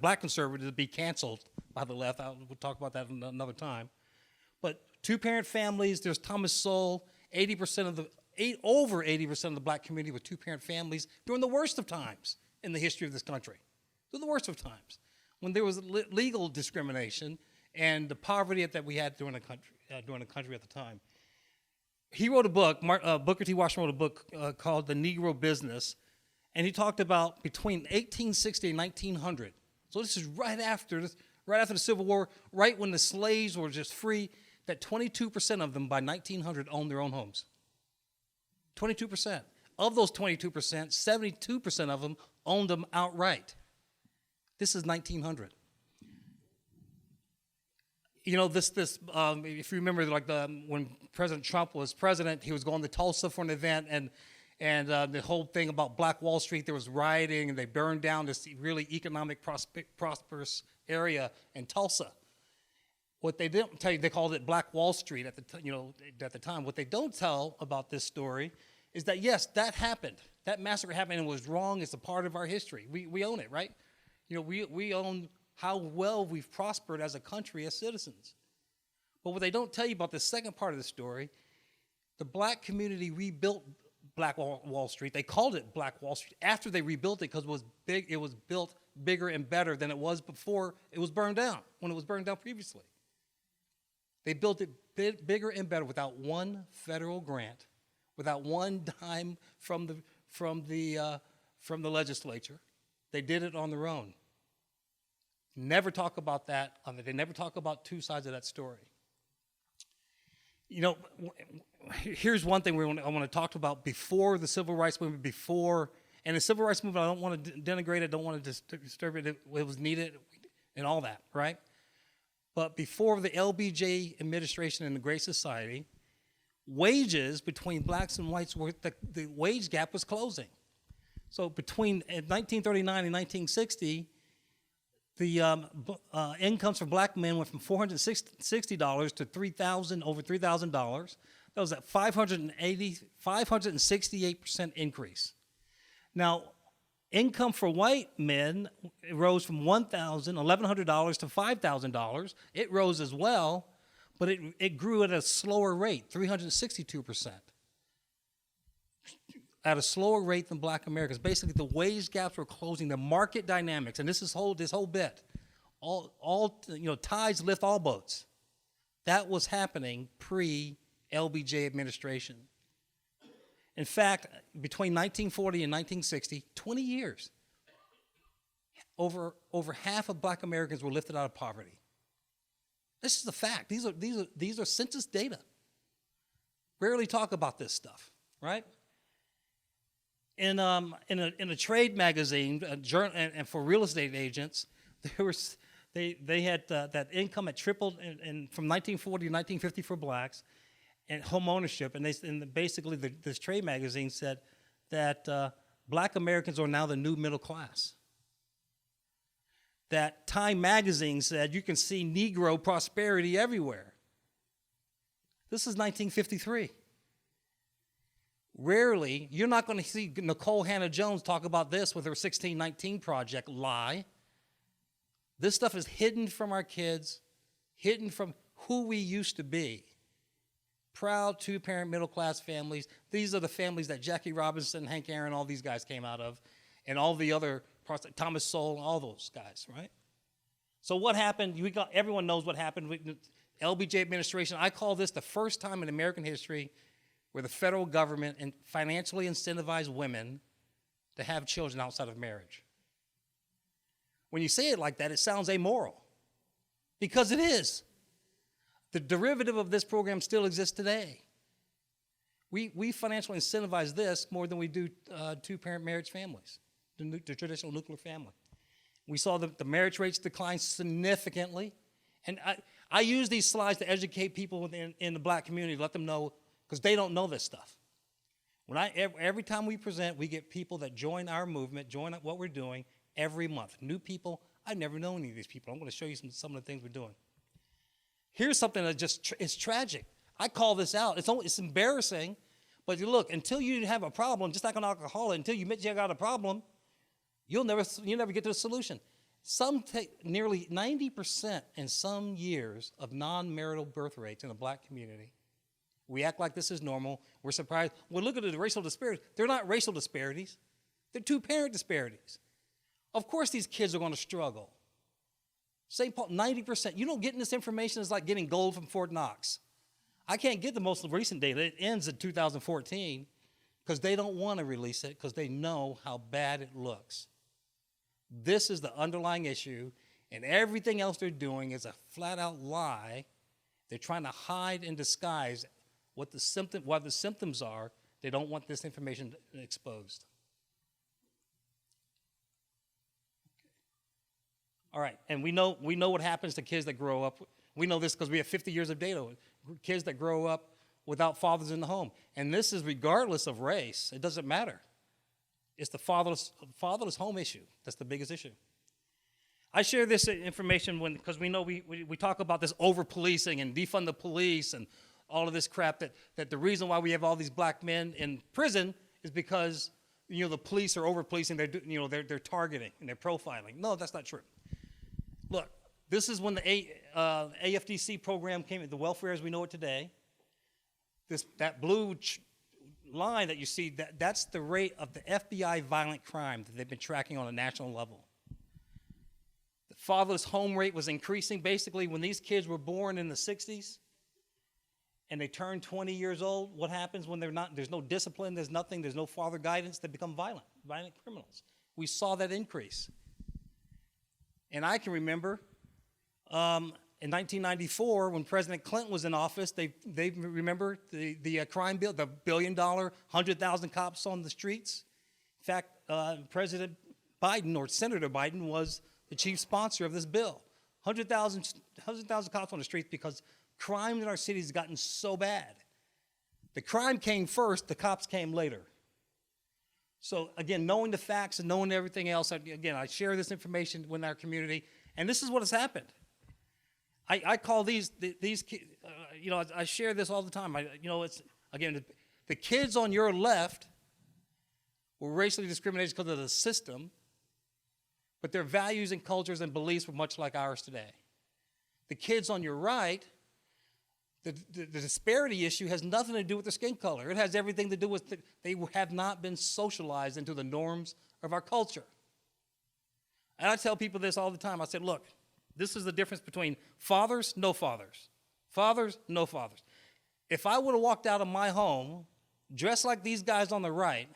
black conservative to be canceled by the left. We'll talk about that another time. But 2-parent families. There's Thomas Sowell. Over 80% of the black community with 2-parent families during the worst of times in the history of this country. During the worst of times, when there was legal discrimination and the poverty that we had during the country at the time. He wrote a book. Booker T. Washington wrote a book called The Negro Business, and he talked about between 1860 and 1900. So this is right after the Civil War, right when the slaves were just free. That 22% of them by 1900 owned their own homes. 22%. Of those 22%, 72% of them owned them outright. This is 1900. If you remember, when President Trump was president, he was going to Tulsa for an event, and the whole thing about Black Wall Street, there was rioting, and they burned down this really economic prosperous area in Tulsa. What they didn't tell you, they called it Black Wall Street at the time. What they don't tell about this story is that, yes, that happened. That massacre happened and was wrong. It's a part of our history. We own it, right? We own how well we've prospered as a country, as citizens. But what they don't tell you about the second part of the story, the black community rebuilt Black Wall Street. They called it Black Wall Street after they rebuilt it because it was big. It was built bigger and better than it was before it was burned down, when it was burned down previously. They built it bigger and better without one federal grant, without one dime from the legislature. They did it on their own. Never talk about that. They never talk about two sides of that story. You know, here's one thing I want to talk about before the Civil Rights Movement, and the Civil Rights Movement, I don't want to denigrate it, don't want to disturb it. It was needed and all that, right? But before the LBJ administration and the Great Society, wages between blacks and whites, the wage gap was closing. So between 1939 and 1960, the incomes for black men went from $460 to over $3,000. That was a 568% increase. Now, income for white men rose from $1,100 to $5,000. It rose as well, but it grew at a slower rate, 362%. At a slower rate than black Americans. Basically, the wage gaps were closing, the market dynamics, and this whole bit, tides lift all boats. That was happening pre-LBJ administration. In fact, between 1940 and 1960, 20 years, over half of black Americans were lifted out of poverty. This is a fact. These are census data. Rarely talk about this stuff, right? In a trade magazine, and for real estate agents, they had that income had tripled from 1940 to 1950 for blacks, and home ownership, and basically this trade magazine said that black Americans are now the new middle class. That Time magazine said you can see Negro prosperity everywhere. This is 1953. Rarely, you're not going to see Nicole Hannah-Jones talk about this with her 1619 Project lie. This stuff is hidden from our kids, hidden from who we used to be. Proud two-parent middle-class families. These are the families that Jackie Robinson, Hank Aaron, all these guys came out of, and all the other, Thomas Sowell, all those guys, right? So what happened? Everyone knows what happened with the LBJ administration. I call this the first time in American history where the federal government financially incentivized women to have children outside of marriage. When you say it like that, it sounds amoral, because it is. The derivative of this program still exists today. We financially incentivize this more than we do two-parent marriage families, the traditional nuclear family. We saw the marriage rates decline significantly. And I use these slides to educate people in the black community, let them know, because they don't know this stuff. Every time we present, we get people that join our movement, join what we're doing every month. New people. I've never known any of these people. I'm going to show you some of the things we're doing. Here's something that it's tragic. I call this out. It's embarrassing, but you look, until you have a problem, just like an alcoholic, until you admit you got a problem, you'll never get to the solution. Some take nearly 90% in some years of non-marital birth rates in the black community. We act like this is normal. We're surprised. Well, look at the racial disparities. They're not racial disparities. They're two-parent disparities. Of course these kids are going to struggle. St. Paul, 90%. You know, getting this information is like getting gold from Fort Knox. I can't get the most recent data. It ends in 2014 because they don't want to release it because they know how bad it looks. This is the underlying issue, and everything else they're doing is a flat-out lie. They're trying to hide and disguise what the symptoms are. They don't want this information exposed. All right, and we know what happens to kids that grow up. We know this because we have 50 years of data. Kids that grow up without fathers in the home. And this is regardless of race. It doesn't matter. It's the fatherless home issue. That's the biggest issue. I share this information because we know we talk about this over-policing and defund the police and all of this crap, that the reason why we have all these black men in prison is because the police are over-policing, they're targeting and they're profiling. No, that's not true. Look, this is when the AFDC program came in, the welfare as we know it today. That blue line that you see, that's the rate of the FBI violent crime that they've been tracking on a national level. The fatherless home rate was increasing. Basically, when these kids were born in the 60s, and they turn 20 years old, what happens when there's no discipline, there's nothing, there's no father guidance, they become violent criminals. We saw that increase. And I can remember in 1994, when President Clinton was in office, they remember the crime bill, the $1 billion, 100,000 cops on the streets. In fact, President Biden, or Senator Biden, was the chief sponsor of this bill. 100,000 cops on the streets because crime in our cities has gotten so bad. The crime came first, the cops came later. So again, knowing the facts and knowing everything else, I share this information with our community, and this is what has happened. I call these I share this all the time. It's, again, the kids on your left were racially discriminated because of the system, but their values and cultures and beliefs were much like ours today. The kids on your right, the disparity issue has nothing to do with their skin color. It has everything to do with they have not been socialized into the norms of our culture. And I tell people this all the time. I said, look, this is the difference between fathers, no fathers. Fathers, no fathers. If I would have walked out of my home dressed like these guys on the right,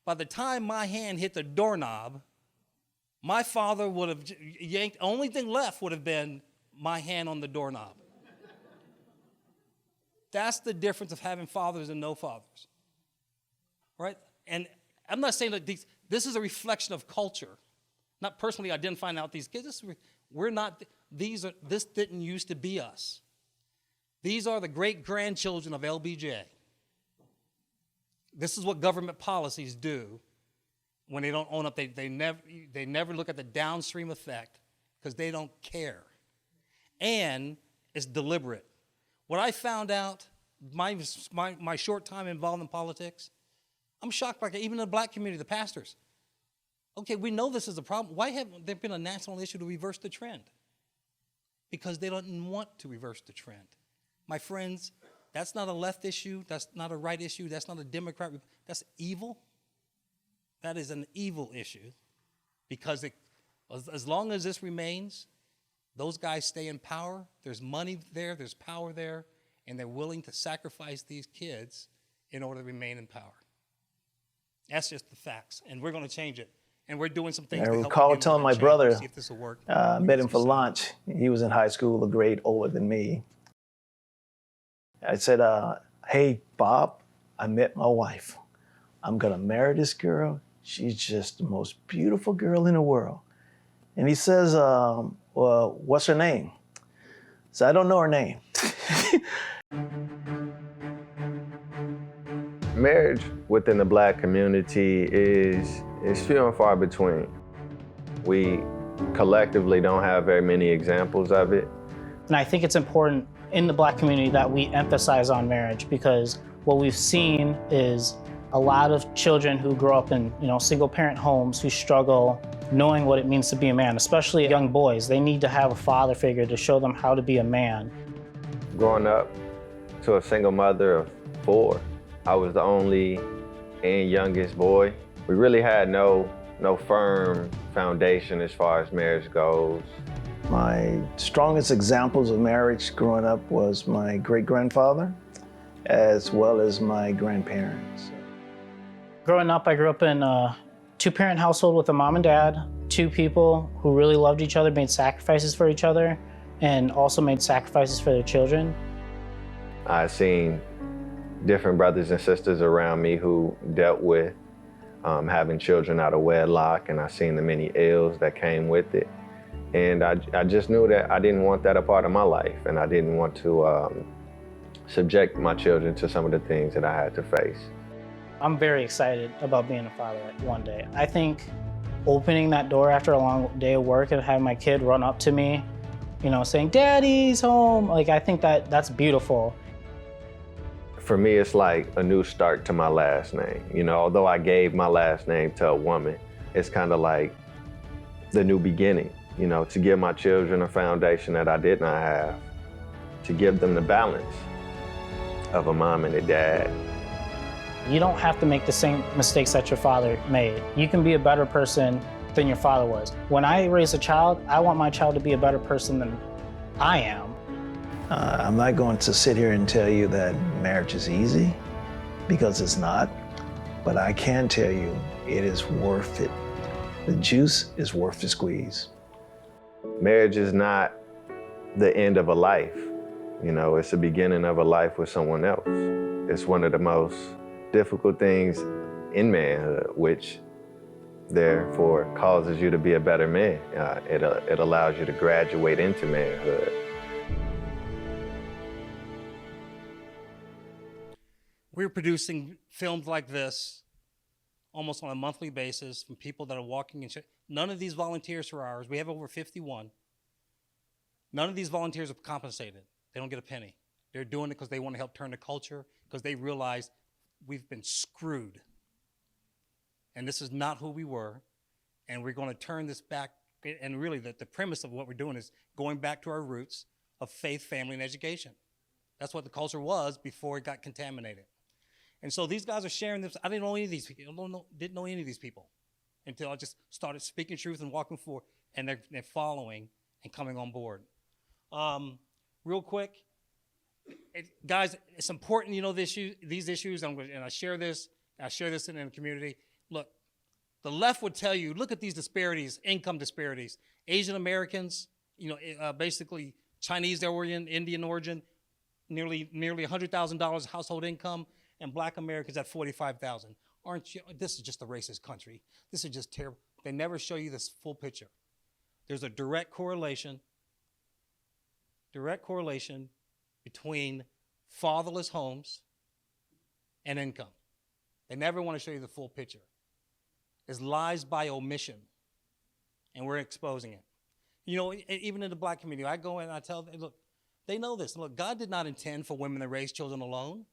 by the time my hand hit the doorknob, my father would have yanked, only thing left would have been my hand on the doorknob. That's the difference of having fathers and no fathers, right? And I'm not saying that this is a reflection of culture, not personally identifying out these kids. This didn't used to be us. These are the great-grandchildren of LBJ. This is what government policies do when they don't own up. They never look at the downstream effect because they don't care. And it's deliberate. What I found out, my short time involved in politics, I'm shocked by even in the black community, the pastors. Okay, we know this is a problem. Why haven't there been a national issue to reverse the trend? Because they don't want to reverse the trend. My friends, that's not a left issue. That's not a right issue. That's not a Democrat. That's evil. That is an evil issue because as long as this remains, those guys stay in power. There's money there. There's power there. And they're willing to sacrifice these kids in order to remain in power. That's just the facts. And we're going to change it. And we're doing some things to help.
I recall telling my brother,
see if this will work.
met him for lunch. He was in high school, a grade older than me. I said, hey, Bob, I met my wife. I'm going to marry this girl. She's just the most beautiful girl in the world. And he says, well, what's her name? So I don't know her name.
Marriage within the black community is few and far between. We collectively don't have very many examples of it.
And I think it's important in the black community that we emphasize on marriage because what we've seen is a lot of children who grow up in single parent homes who struggle knowing what it means to be a man, especially young boys. They need to have a father figure to show them how to be a man.
Growing up to a single mother of 4, I was the only and youngest boy. We really had no firm foundation as far as marriage goes.
My strongest examples of marriage growing up was my great-grandfather, as well as my grandparents.
Growing up, I grew up in a 2-parent household with a mom and dad, 2 people who really loved each other, made sacrifices for each other, and also made sacrifices for their children.
I've seen different brothers and sisters around me who dealt with having children out of wedlock, and I've seen the many ills that came with it. And I just knew that I didn't want that a part of my life, and I didn't want to subject my children to some of the things that I had to face.
I'm very excited about being a father one day. I think opening that door after a long day of work and having my kid run up to me, saying, "Daddy's home," I think that's beautiful.
For me, it's like a new start to my last name. Although I gave my last name to a woman, it's kind of like the new beginning, to give my children a foundation that I did not have, to give them the balance of a mom and a dad.
You don't have to make the same mistakes that your father made. You can be a better person than your father was. When I raise a child, I want my child to be a better person than I am.
I'm not going to sit here and tell you that marriage is easy, because it's not, but I can tell you it is worth it. The juice is worth the squeeze.
Marriage is not the end of a life. You know, it's the beginning of a life with someone else. It's one of the most difficult things in manhood, which therefore causes you to be a better man. It allows you to graduate into manhood.
We're producing films like this almost on a monthly basis from people that are walking in. None of these volunteers are ours. We have over 51. None of these volunteers are compensated. They don't get a penny. They're doing it because they want to help turn the culture, because they realize we've been screwed. And this is not who we were. And we're going to turn this back. And really, the premise of what we're doing is going back to our roots of faith, family, and education. That's what the culture was before it got contaminated. And so these guys are sharing this. I didn't know any of these people. Didn't know any of these people until I just started speaking truth and walking forward. And they're following and coming on board. Real quick, guys, it's important you know these issues. And I share this. I share this in the community. Look, the left would tell you, look at these disparities, income disparities. Asian Americans, basically Chinese origin, Indian origin, nearly $100,000 household income, and Black Americans at $45,000. Aren't you? This is just a racist country. This is just terrible. They never show you this full picture. There's a direct correlation between fatherless homes and income. They never want to show you the full picture. It's lies by omission, and we're exposing it. Even in the Black community, I go in and I tell them, look, they know this. Look, God did not intend for women to raise children alone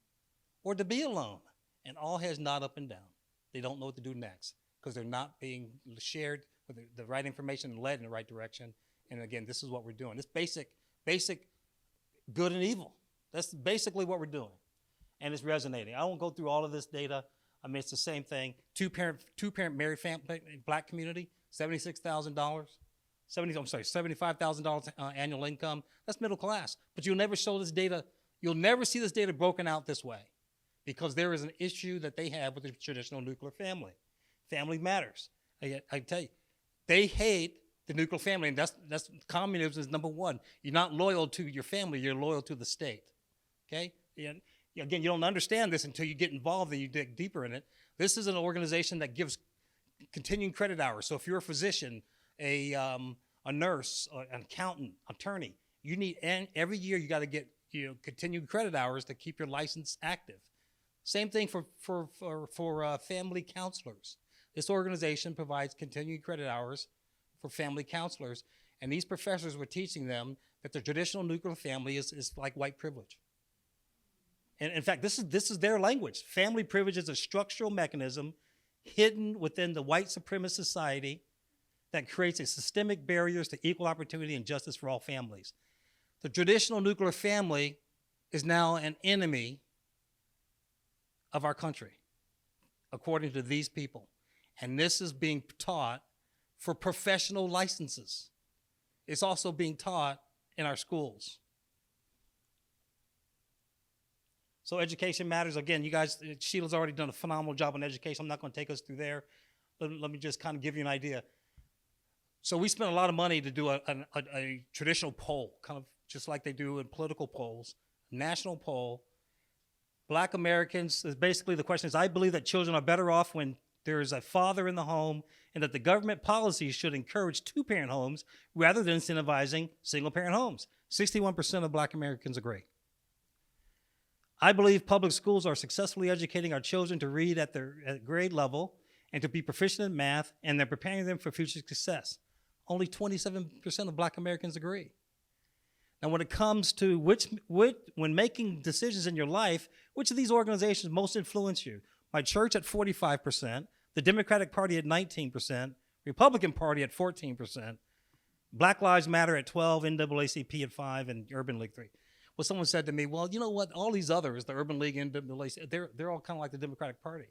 or to be alone. And all heads nod up and down. They don't know what to do next because they're not being shared with the right information and led in the right direction. And again, this is what we're doing. This basic good and evil. That's basically what we're doing. And it's resonating. I won't go through all of this data. I mean, it's the same thing. Two-parent married family, Black community, $75,000 annual income. That's middle class. But you'll never show this data. You'll never see this data broken out this way because there is an issue that they have with the traditional nuclear family. Family matters. I tell you, they hate the nuclear family, and that's communism is number one. You're not loyal to your family. You're loyal to the state. Okay? And again, you don't understand this until you get involved and you dig deeper in it. This is an organization that gives continuing credit hours. So if you're a physician, a nurse, an accountant, attorney, you need every year you got to get continued credit hours to keep your license active. Same thing for family counselors. This organization provides continuing credit hours for family counselors, and these professors were teaching them that the traditional nuclear family is like white privilege. And in fact, this is their language. Family privilege is a structural mechanism hidden within the white supremacist society that creates a systemic barriers to equal opportunity and justice for all families. The traditional nuclear family is now an enemy of our country, according to these people. And this is being taught for professional licenses. It's also being taught in our schools. So education matters. Again, you guys, Sheila's already done a phenomenal job on education. I'm not going to take us through there. Let me just kind of give you an idea. So we spent a lot of money to do a traditional poll, kind of just like they do in political polls, national poll. Black Americans, basically the question is, I believe that children are better off when there is a father in the home and that the government policies should encourage two-parent homes rather than incentivizing single-parent homes. 61% of Black Americans agree. I believe public schools are successfully educating our children to read at grade level and to be proficient in math, and they're preparing them for future success. Only 27% of Black Americans agree. Now, when it comes to when making decisions in your life, which of these organizations most influence you? My church at 45%, the Democratic Party at 19%, Republican Party at 14%, Black Lives Matter at 12%, NAACP at 5%, and Urban League 3%. Well, someone said to me, well, you know what? All these others, the Urban League and NAACP, they're all kind of like the Democratic Party.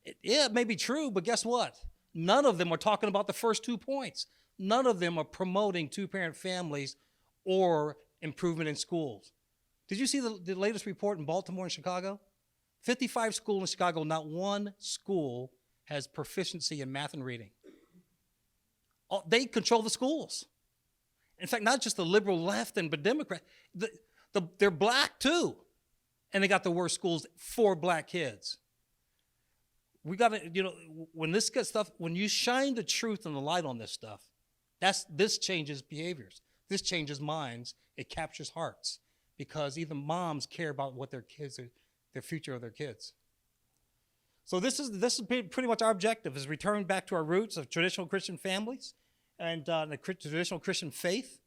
It may be true, but guess what? None of them are talking about the first 2 points. None of them are promoting two-parent families or improvement in schools. Did you see the latest report in Baltimore and Chicago? 55 schools in Chicago, not one school has proficiency in math and reading. They control the schools. In fact, not just the liberal left and the Democrat, they're black too. And they got the worst schools for black kids. We got to, when this gets stuff, when you shine the truth and the light on this stuff, this changes behaviors. This changes minds. It captures hearts because even moms care about what their kids are, the future of their kids. So this is pretty much our objective, is return back to our roots of traditional Christian families and the traditional Christian faith.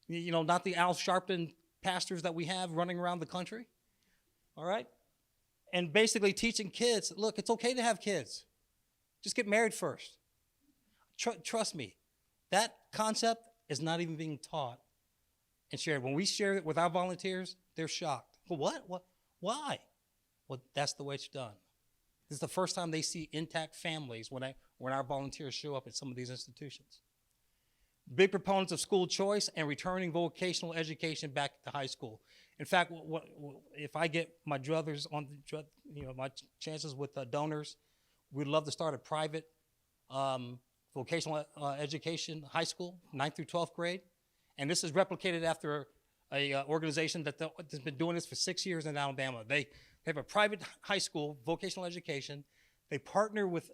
Not the Al Sharpton pastors that we have running around the country. All right? And basically teaching kids, look, it's okay to have kids. Just get married first. Trust me, that concept is not even being taught and shared. When we share it with our volunteers, they're shocked. Well, what? Why? Well, that's the way it's done. This is the first time they see intact families when our volunteers show up at some of these institutions. Big proponents of school choice and returning vocational education back to high school. In fact, if I get my druthers on my chances with donors, we'd love to start a private vocational education high school, 9th through 12th grade. And this is replicated after a organization that's been doing this for 6 years in Alabama. They have a private high school, vocational education. They partner with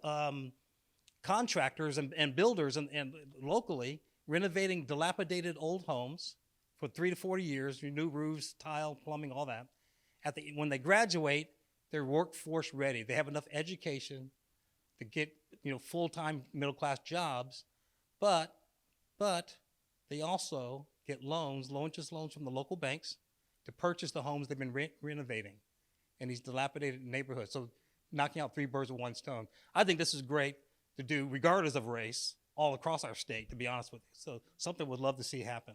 contractors and builders and locally, renovating dilapidated old homes for 3 to 40 years, new roofs, tile, plumbing, all that. When they graduate, they're workforce ready. They have enough education to get full-time middle-class jobs, but they also get low interest loans from the local banks to purchase the homes they've been renovating in these dilapidated neighborhoods. So knocking out 3 birds with 1 stone. I think this is great to do regardless of race all across our state, to be honest with you. So something we'd love to see happen.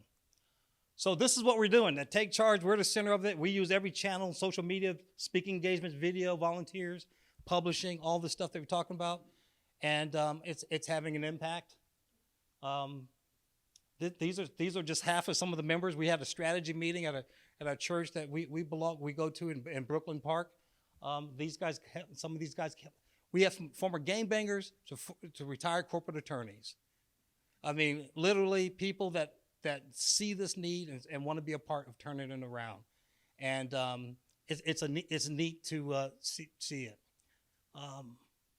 So this is what we're doing. At Take Charge, we're the center of it. We use every channel, social media, speaking engagements, video, volunteers, publishing, all the stuff that we're talking about. And it's having an impact. These are just half of some of the members. We had a strategy meeting at our church that we go to in Brooklyn Park. Some of these guys, we have former gangbangers to retired corporate attorneys. I mean, literally people that see this need and want to be a part of turning it around. And it's neat to see it.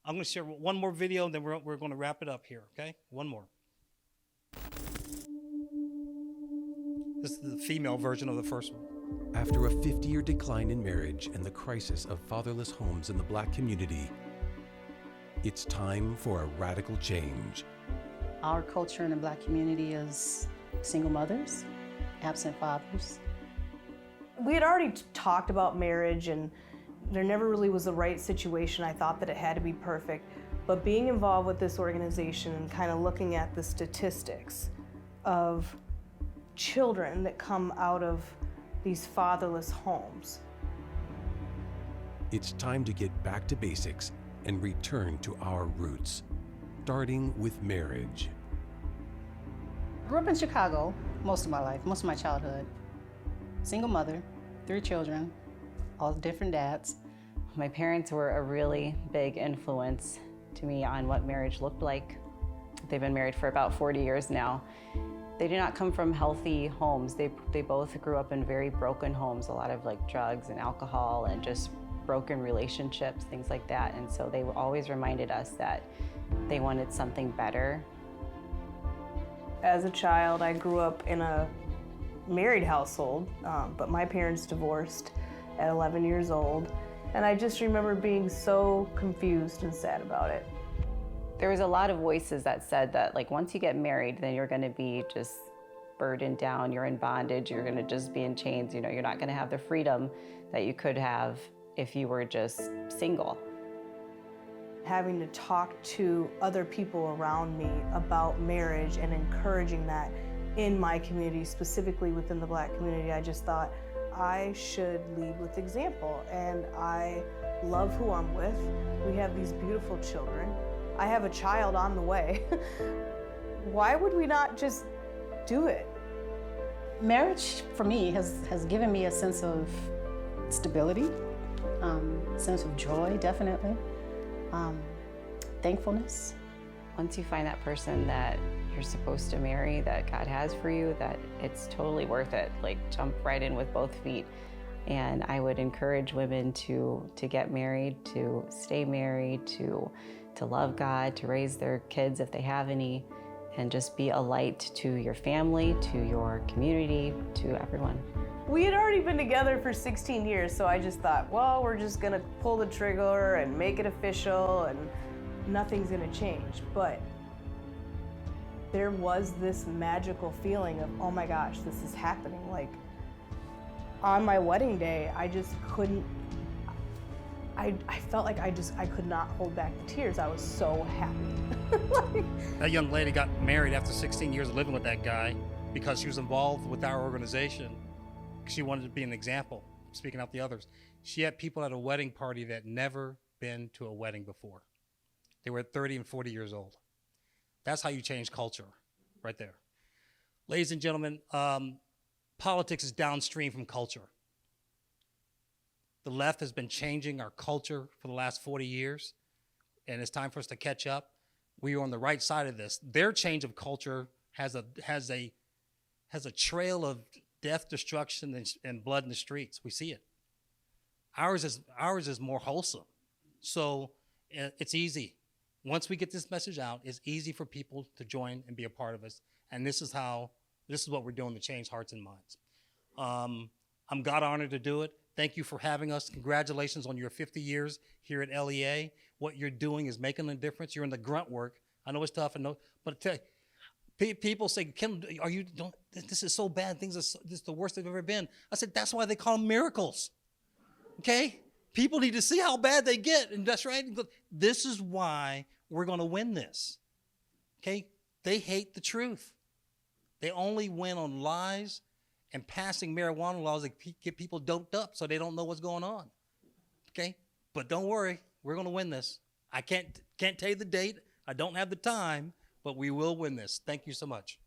I'm going to share one more video, and then we're going to wrap it up here, okay? One more. This is the female version of the first one.
After a 50-year decline in marriage and the crisis of fatherless homes in the Black community, it's time for a radical change.
Our culture in the Black community is single mothers, absent fathers.
We had already talked about marriage, and there never really was the right situation. I thought that it had to be perfect. But being involved with this organization and kind of looking at the statistics of children that come out of these fatherless homes.
It's time to get back to basics and return to our roots, starting with marriage.
I grew up in Chicago most of my life, most of my childhood. Single mother, 3 children, all different dads.
My parents were a really big influence to me on what marriage looked like. They've been married for about 40 years now. They do not come from healthy homes. They both grew up in very broken homes, a lot of drugs and alcohol and just broken relationships, things like that. And so they always reminded us that they wanted something better.
As a child, I grew up in a married household, but my parents divorced at 11 years old. And I just remember being so confused and sad about it.
There was a lot of voices that said that once you get married, then you're going to be just burdened down, you're in bondage, you're going to just be in chains, you're not going to have the freedom that you could have if you were just single.
Having to talk to other people around me about marriage and encouraging that in my community, specifically within the Black community, I just thought I should lead with example. And I love who I'm with. We have these beautiful children. I have a child on the way. Why would we not just do it?
Marriage, for me, has given me a sense of stability, sense of joy, definitely, thankfulness.
Once you find that person that you're supposed to marry, that God has for you, that it's totally worth it. Like, jump right in with both feet. And I would encourage women to get married, to stay married, to love God, to raise their kids if they have any, and just be a light to your family, to your community, to everyone.
We had already been together for 16 years, so I just thought, well, we're just gonna pull the trigger and make it official and nothing's gonna change. But there was this magical feeling of, oh my gosh, this is happening. Like, on my wedding day, I just couldn't, I felt like I could not hold back the tears. I was so happy.
That young lady got married after 16 years of living with that guy because she was involved with our organization. She wanted to be an example, speaking out the others. She had people at a wedding party that had never been to a wedding before. They were 30 and 40 years old. That's how you change culture, right there. Ladies and gentlemen, politics is downstream from culture. The left has been changing our culture for the last 40 years, and it's time for us to catch up. We are on the right side of this. Their change of culture has a trail of death, destruction, and blood in the streets. We see it. Ours is more wholesome. So it's easy. Once we get this message out, it's easy for people to join and be a part of us. And this is what we're doing to change hearts and minds. I'm God honored to do it. Thank you for having us. Congratulations on your 50 years here at LEA. What you're doing is making a difference. You're in the grunt work. I know it's tough, but people say, Ken, this is so bad. This is the worst they've ever been. I said, that's why they call them miracles. Okay? People need to see how bad they get, and that's right. This is why we're going to win this. Okay? They hate the truth. They only win on lies and passing marijuana laws that get people doped up so they don't know what's going on. Okay? But don't worry, we're going to win this. I can't tell you the date. I don't have the time, but we will win this. Thank you so much.